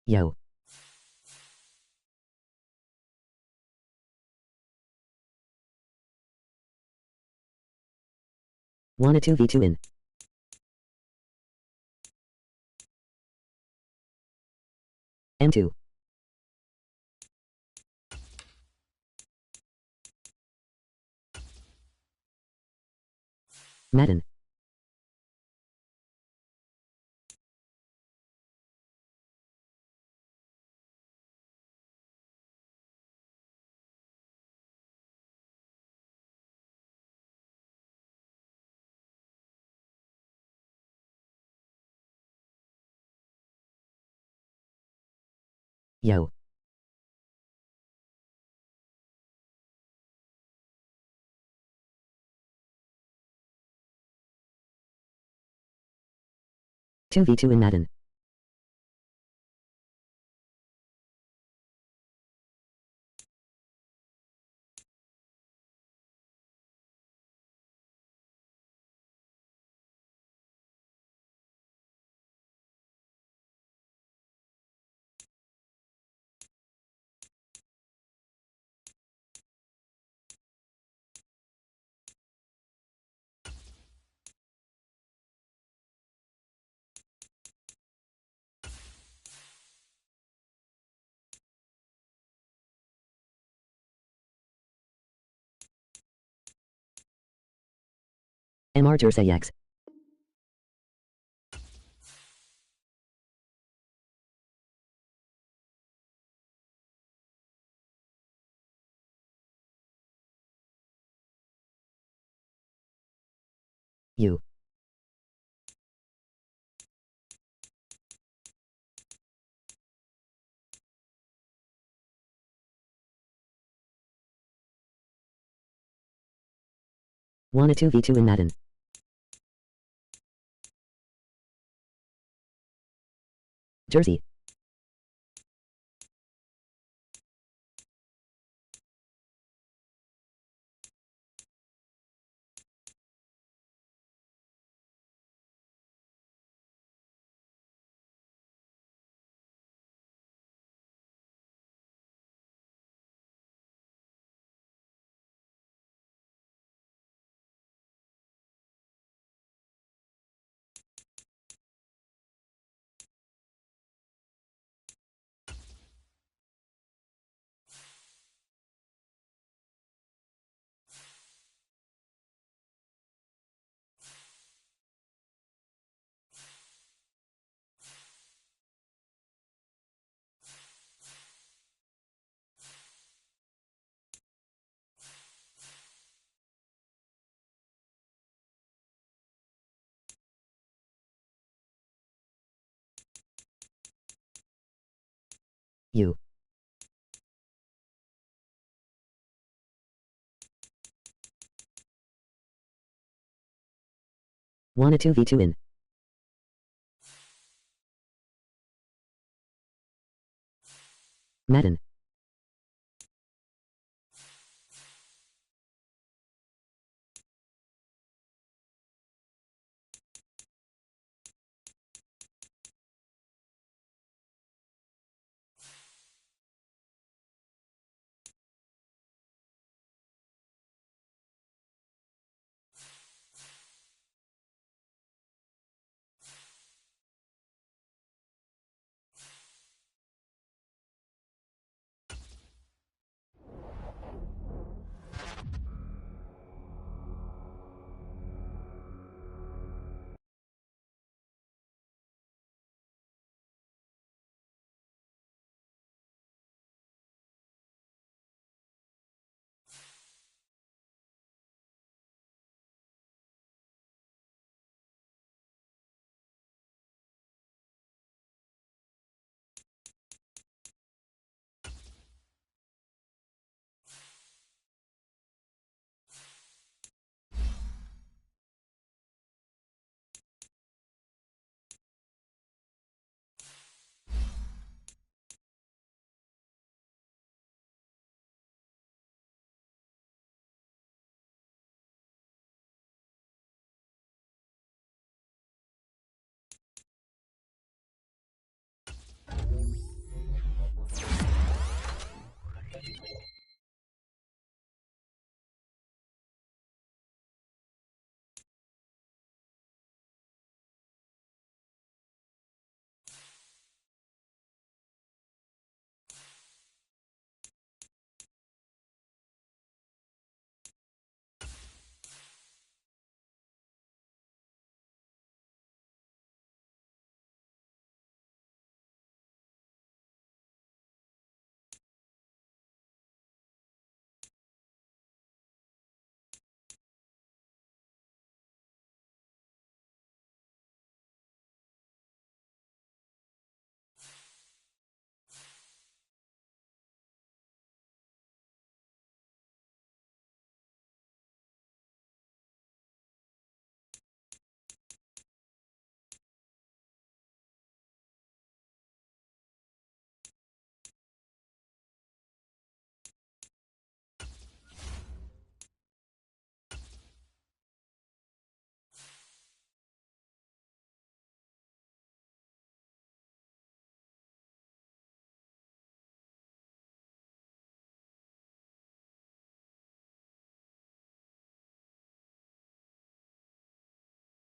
Yo. Wanna 2v2 in. M2. Madden. Yo. Two v2 in Madden. MrJerseyeks's. You. Wanna 2v2 in Madden. Jersey. You. Wanna 2v2 in. Madden.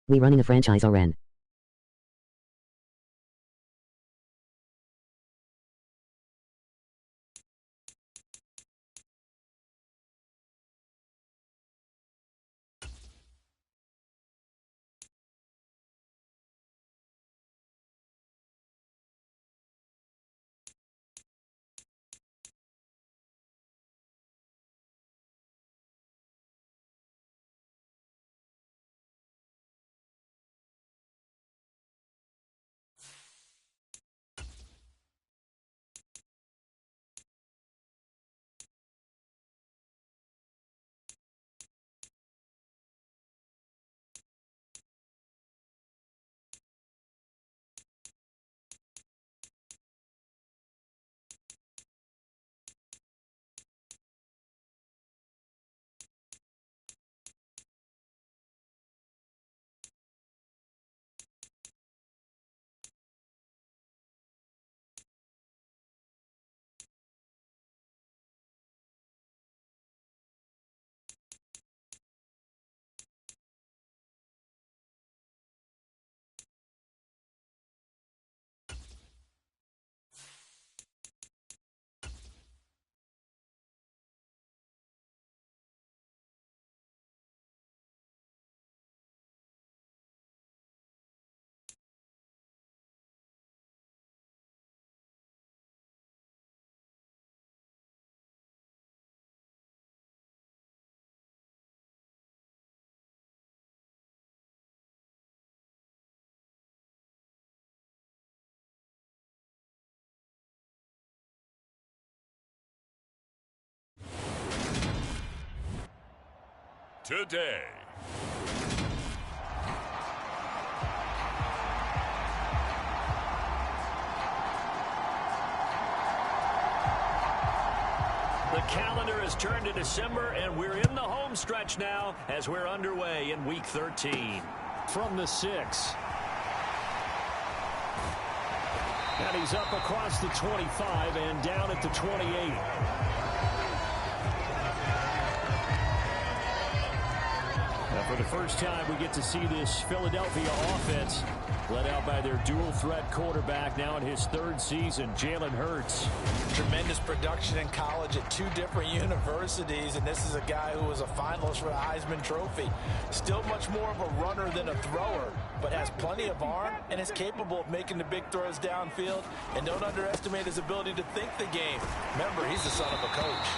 We running a franchise RN. Today. The calendar has turned to December, and we're in the home stretch now as we're underway in Week 13. From the 6. And he's up across the 25 and down at the 28. For the first time, we get to see this Philadelphia offense led out by their dual-threat quarterback now in his 3rd season, Jalen Hurts. Tremendous production in college at 2 different universities, and this is a guy who was a finalist for the Heisman Trophy. Still much more of a runner than a thrower, but has plenty of arm and is capable of making the big throws downfield. And don't underestimate his ability to think the game. Remember, he's the son of a coach.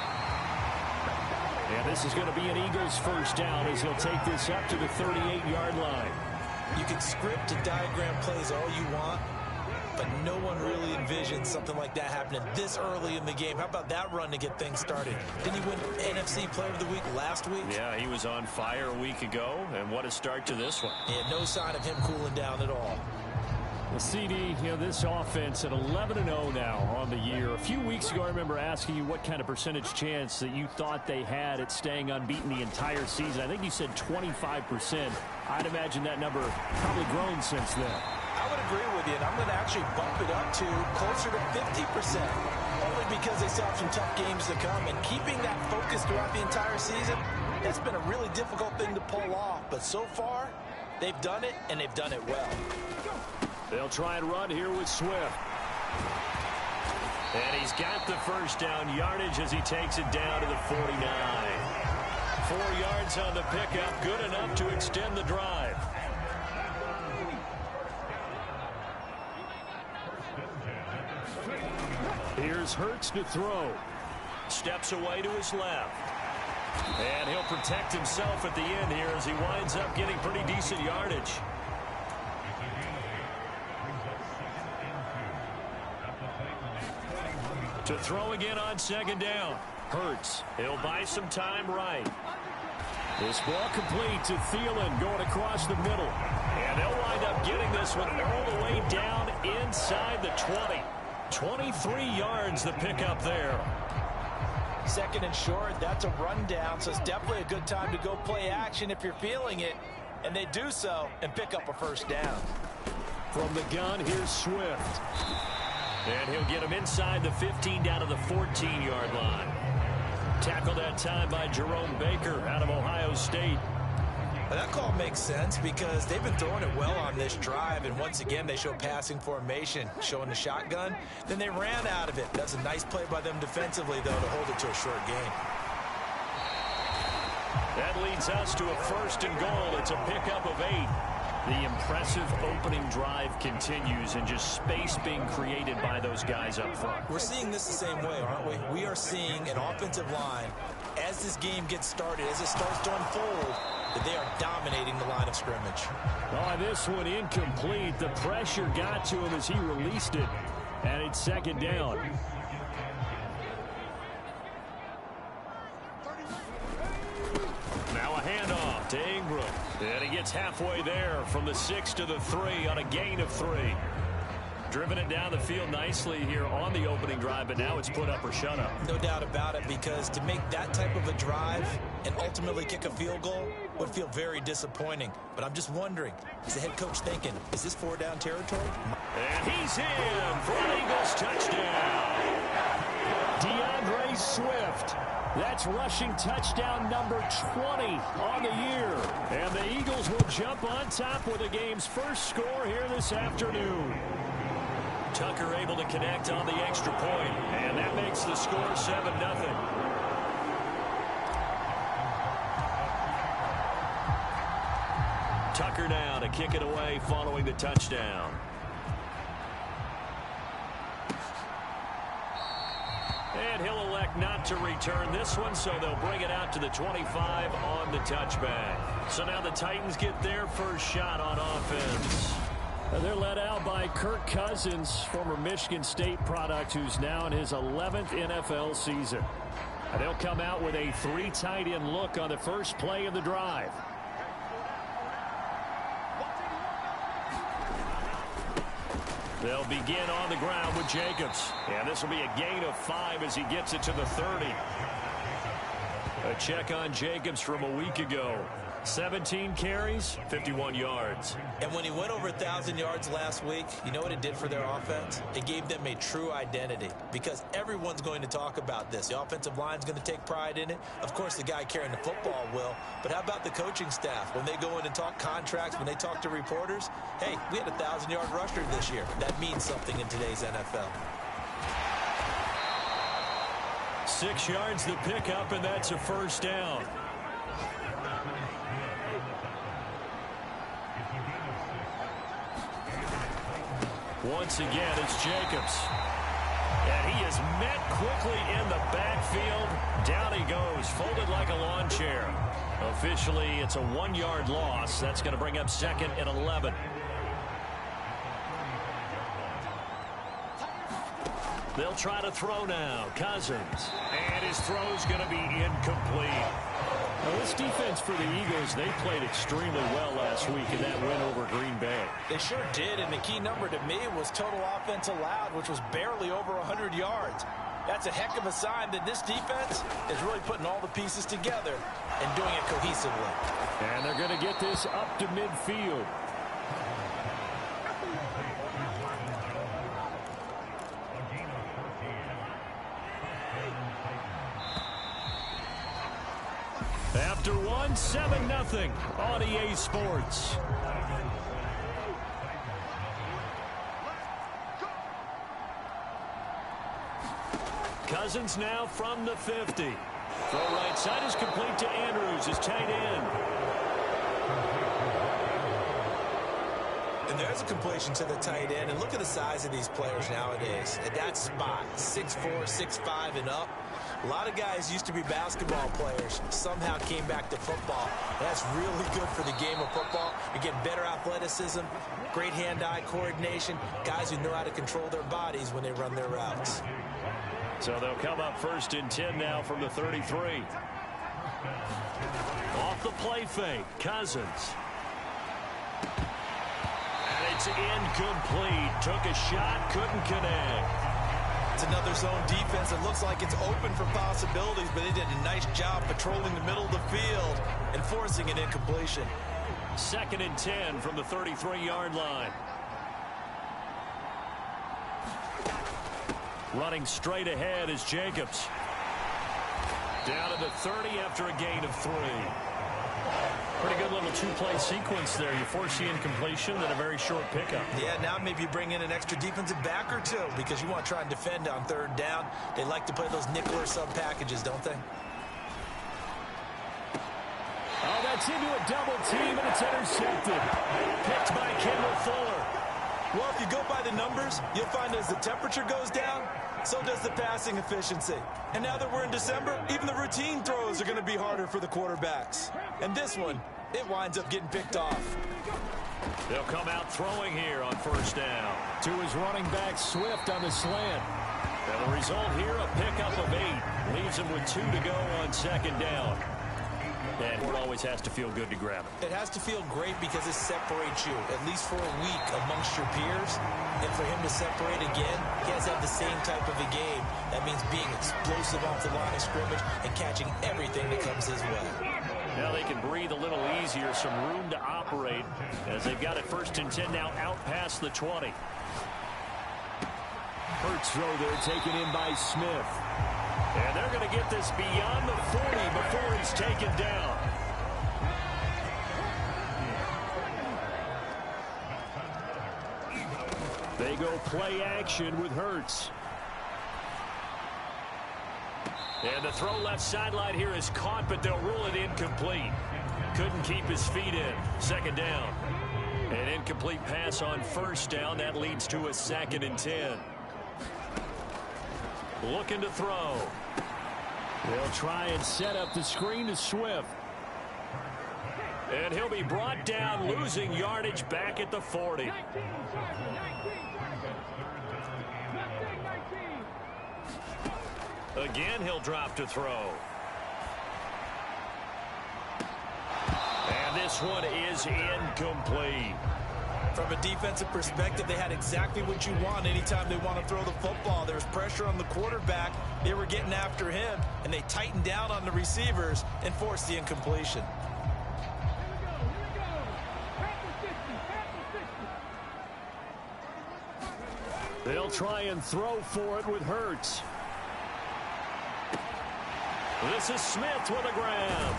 And this is going to be an Eagles first down as he'll take this up to the 38-yard line. You can script and diagram plays all you want, but no one really envisions something like that happening this early in the game. How about that run to get things started? Didn't he win NFC Player of the Week last week? Yeah, he was on fire a week ago, and what a start to this one. Yeah, no sign of him cooling down at all. Well, CD, this offense at 11-0 now on the year. A few weeks ago, I remember asking you what kind of percentage chance that you thought they had at staying unbeaten the entire season. I think you said 25%. I'd imagine that number probably grown since then. I would agree with you, and I'm going to actually bump it up to closer to 50%, only because they still have some tough games to come. And keeping that focus throughout the entire season, that's been a really difficult thing to pull off. But so far, they've done it, and they've done it well. They'll try and run here with Swift. And he's got the first down yardage as he takes it down to the 49. 4 yards on the pickup, good enough to extend the drive. Here's Hurts to throw. Steps away to his left. And he'll protect himself at the end here as he winds up getting pretty decent yardage. To throw again on 2nd down. Hurts. He'll buy some time right. This ball complete to Thielen going across the middle. And they'll wind up getting this one all the way down inside the 20. 23 yards the pickup there. 2nd and short, that's a rundown, so it's definitely a good time to go play action if you're feeling it. And they do so and pick up a first down. From the gun, here's Swift. And he'll get him inside the 15 down to the 14-yard line. Tackled that time by Jerome Baker out of Ohio State. Well, that call makes sense because they've been throwing it well on this drive, and once again they show passing formation, showing the shotgun. Then they ran out of it. That's a nice play by them defensively, though, to hold it to a short gain. That leads us to a 1st and goal. It's a pickup of 8. The impressive opening drive continues, and just space being created by those guys up front. We're seeing this the same way, aren't we? We are seeing an offensive line, as this game gets started, as it starts to unfold, that they are dominating the line of scrimmage. Oh, this one incomplete. The pressure got to him as he released it, and it's 2nd down. Now a handoff to Ingram. And he gets halfway there from the 6 to the 3 on a gain of 3. Driven it down the field nicely here on the opening drive, but now it's put up or shut up. No doubt about it, because to make that type of a drive and ultimately kick a field goal would feel very disappointing. But I'm just wondering, is the head coach thinking, is this 4-down territory? And he's in for an Eagles touchdown. DeAndre Swift. That's rushing touchdown number 20 on the year. And the Eagles will jump on top with the game's first score here this afternoon. Tucker able to connect on the extra point, and that makes the score 7-0. Tucker now to kick it away following the touchdown. And he'll elect not to return this one, so they'll bring it out to the 25 on the touchback. So now the Titans get their first shot on offense. They're led out by Kirk Cousins, former Michigan State product, who's now in his 11th NFL season. They'll come out with a 3 tight end look on the first play of the drive. They'll begin on the ground with Jacobs. And this will be a gain of 5 as he gets it to the 30. A check on Jacobs from a week ago. 17 carries, 51 yards. And when he went over 1,000 yards last week, you know what it did for their offense? It gave them a true identity, because everyone's going to talk about this. The offensive line's going to take pride in it. Of course, the guy carrying the football will. But how about the coaching staff? When they go in and talk contracts, when they talk to reporters, hey, we had a 1,000-yard rusher this year. That means something in today's NFL. 6 yards the pickup, and that's a first down. Once again, it's Jacobs. And he is met quickly in the backfield. Down he goes, folded like a lawn chair. Officially, it's a 1-yard loss. That's going to bring up 2nd and 11. They'll try to throw now. Cousins. And his throw's going to be incomplete. Now, this defense for the Eagles, they played extremely well last week in that win over Green Bay. They sure did, and the key number to me was total offense allowed, which was barely over 100 yards. That's a heck of a sign that this defense is really putting all the pieces together and doing it cohesively. And they're going to get this up to midfield. After one, 7-0 on EA Sports. Cousins now from the 50. Throw right side is complete to Andrews, his tight end. And there's a completion to the tight end. And look at the size of these players nowadays. At that spot, 6'4", 6'5", and up. A lot of guys used to be basketball players, somehow came back to football. That's really good for the game of football. You get better athleticism, great hand-eye coordination, guys who know how to control their bodies when they run their routes. So they'll come up 1st and 10 now from the 33. Off the play fake, Cousins. And it's incomplete. Took a shot, couldn't connect. It's another zone defense. It looks like it's open for possibilities, but they did a nice job patrolling the middle of the field and forcing an incompletion. 2nd and 10 from the 33-yard line. Running straight ahead is Jacobs. Down to the 30 after a gain of 3. Pretty good little two-play sequence there. You force the incompletion, then a very short pickup. Yeah, now maybe you bring in an extra defensive back or two because you want to try and defend on third down. They like to play those nickel or sub packages, don't they? Oh, that's into a double team, and it's intercepted. Picked by Kendall Fuller. Well, if you go by the numbers, you'll find as the temperature goes down, so does the passing efficiency. And now that we're in December, even the routine throws are going to be harder for the quarterbacks. And this one, it winds up getting picked off. They'll come out throwing here on first down. To his running back, Swift on the slant. And the result here, a pickup of 8. Leaves him with 2 to go on second down. And it always has to feel good to grab it. It has to feel great because it separates you, at least for a week, amongst your peers. And for him to separate again, he has to have the same type of a game. That means being explosive off the line of scrimmage and catching everything that comes his way. Now they can breathe a little easier, some room to operate as they've got it 1st and 10 now out past the 20. Hurts throw there taken in by Smith. And they're going to get this beyond the 40 before he's taken down. They go play action with Hurts. And the throw left sideline here is caught, but they'll rule it incomplete. Couldn't keep his feet in. Second down. An incomplete pass on first down. That leads to a 2nd and 10. Looking to throw. They'll try and set up the screen to Swift. And he'll be brought down, losing yardage back at the 40. Again, he'll drop to throw. And this one is incomplete. From a defensive perspective, they had exactly what you want anytime they want to throw the football. There was pressure on the quarterback. They were getting after him, and they tightened down on the receivers and forced the incompletion. They'll try and throw for it with Hurts. This is Smith with a grab.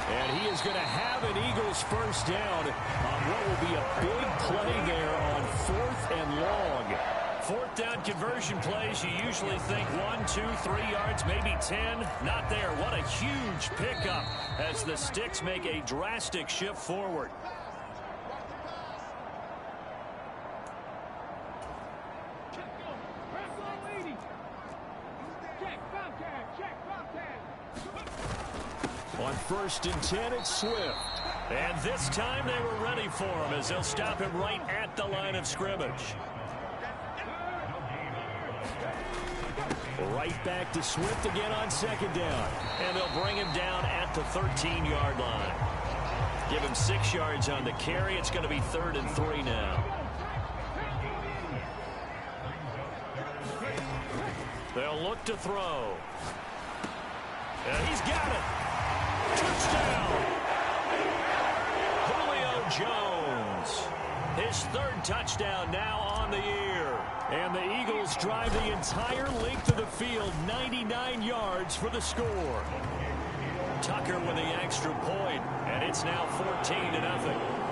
And he is going to have an Eagles first down on what will be a big play there on 4th and long. 4th down conversion plays, you usually think 1, 2, 3 yards, maybe 10. Not there. What a huge pickup as the Sticks make a drastic shift forward. On 1st and 10, it's Swift. And this time they were ready for him as they'll stop him right at the line of scrimmage. Right back to Swift again on 2nd down. And they'll bring him down at the 13-yard line. Give him 6 yards on the carry. It's going to be 3rd and 3 now. They'll look to throw. And he's got it. Touchdown! Julio Jones. His 3rd touchdown now on the year. And the Eagles drive the entire length of the field, 99 yards for the score. Tucker with the extra point, and it's now 14-0.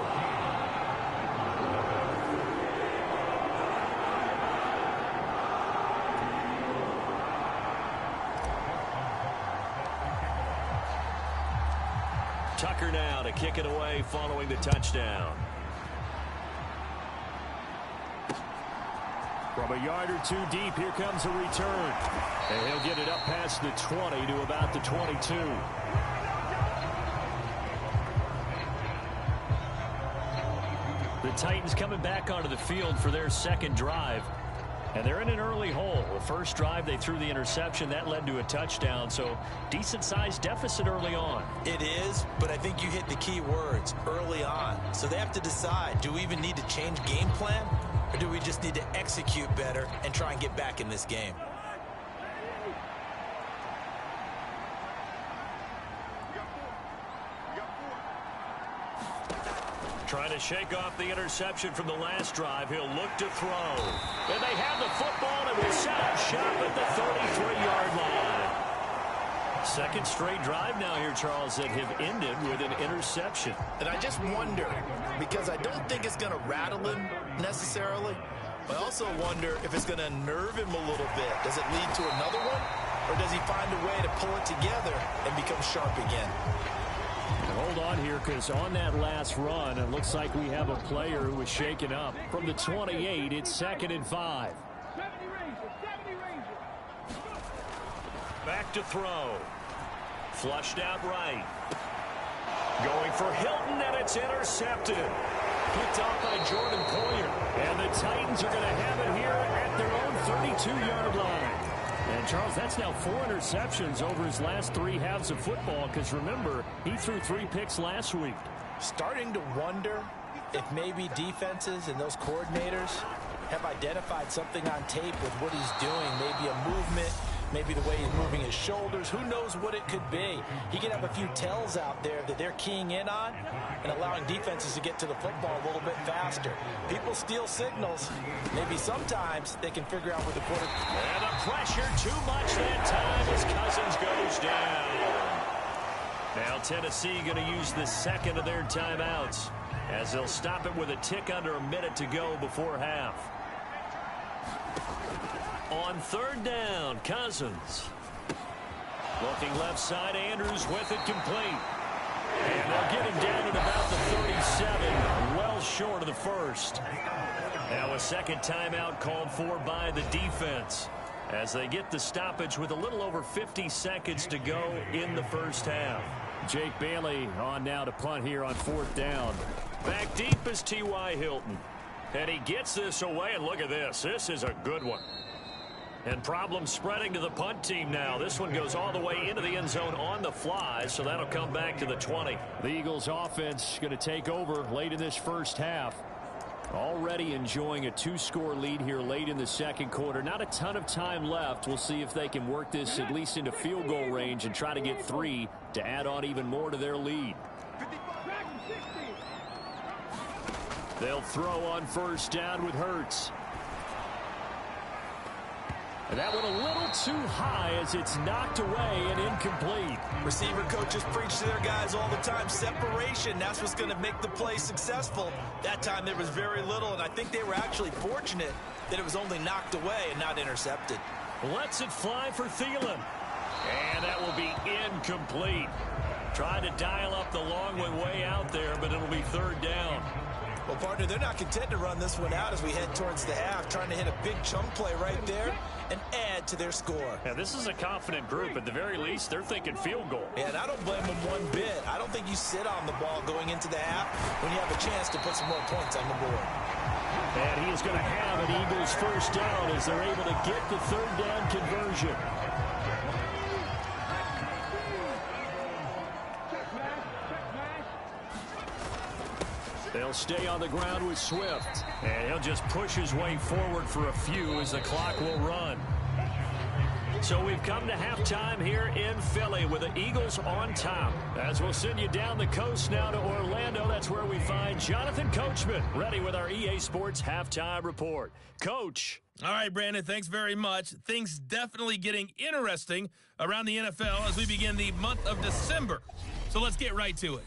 Tucker now to kick it away following the touchdown. From a yard or 2 deep, here comes a return. And he'll get it up past the 20 to about the 22. The Titans coming back onto the field for their 2nd drive. And they're in an early hole. The first drive, they threw the interception. That led to a touchdown. So decent-sized deficit early on. It is, but I think you hit the key words, early on. So they have to decide, do we even need to change game plan? Or do we just need to execute better and try and get back in this game? Trying to shake off the interception from the last drive. He'll look to throw. And they have the football, and will set up shop at the 33-yard line. Second straight drive now here, Charles, that have ended with an interception. And I just wonder, because I don't think it's going to rattle him necessarily, but I also wonder if it's going to nerve him a little bit. Does it lead to another one, or does he find a way to pull it together and become sharp again? Hold on here, because on that last run, it looks like we have a player who was shaken up. From the 28, it's 2nd and 5. Back to throw. Flushed out right. Going for Hilton, and it's intercepted. Picked off by Jordan Poyer. And the Titans are going to have it here at their own 32-yard line. And, Charles, that's now 4 interceptions over his last 3 halves of football, because, remember, he threw 3 picks last week. Starting to wonder if maybe defenses and those coordinators have identified something on tape with what he's doing, maybe a movement, maybe the way he's moving his shoulders. Who knows what it could be? He could have a few tells out there that they're keying in on and allowing defenses to get to the football a little bit faster. People steal signals. Maybe sometimes they can figure out where the quarterback... And the pressure too much that time as Cousins goes down. Now Tennessee going to use the second of their timeouts as they'll stop it with a tick under a minute to go before half. On 3rd down, Cousins. Looking left side, Andrews with it complete. And they'll get him down at about the 37, well short of the first. Now a second timeout called for by the defense as they get the stoppage with a little over 50 seconds to go in the first half. Jake Bailey on now to punt here on 4th down. Back deep is T.Y. Hilton. And he gets this away, and look at this. This is a good one. And problems spreading to the punt team now. This one goes all the way into the end zone on the fly, so that'll come back to the 20. The Eagles offense going to take over late in this first half. Already enjoying a 2-score lead here late in the second quarter. Not a ton of time left. We'll see if they can work this at least into field goal range and try to get 3 to add on even more to their lead. They'll throw on 1st down with Hurts. And that one a little too high as it's knocked away and incomplete. Receiver coaches preach to their guys all the time. Separation, that's what's going to make the play successful. That time there was very little, and I think they were actually fortunate that it was only knocked away and not intercepted. Lets it fly for Thielen. And that will be incomplete. Tried to dial up the long one way out there, but it'll be 3rd down. Well, partner, they're not content to run this one out as we head towards the half, trying to hit a big chunk play right there and add to their score. Yeah, this is a confident group. At the very least, they're thinking field goal. Yeah, and I don't blame them one bit. I don't think you sit on the ball going into the half when you have a chance to put some more points on the board. And he is going to have an Eagles 1st down as they're able to get the 3rd down conversion. They'll stay on the ground with Swift. And he'll just push his way forward for a few as the clock will run. So we've come to halftime here in Philly with the Eagles on top. As we'll send you down the coast now to Orlando, that's where we find Jonathan Coachman ready with our EA Sports Halftime Report. Coach. All right, Brandon, thanks very much. Things definitely getting interesting around the NFL as we begin the month of December. So let's get right to it.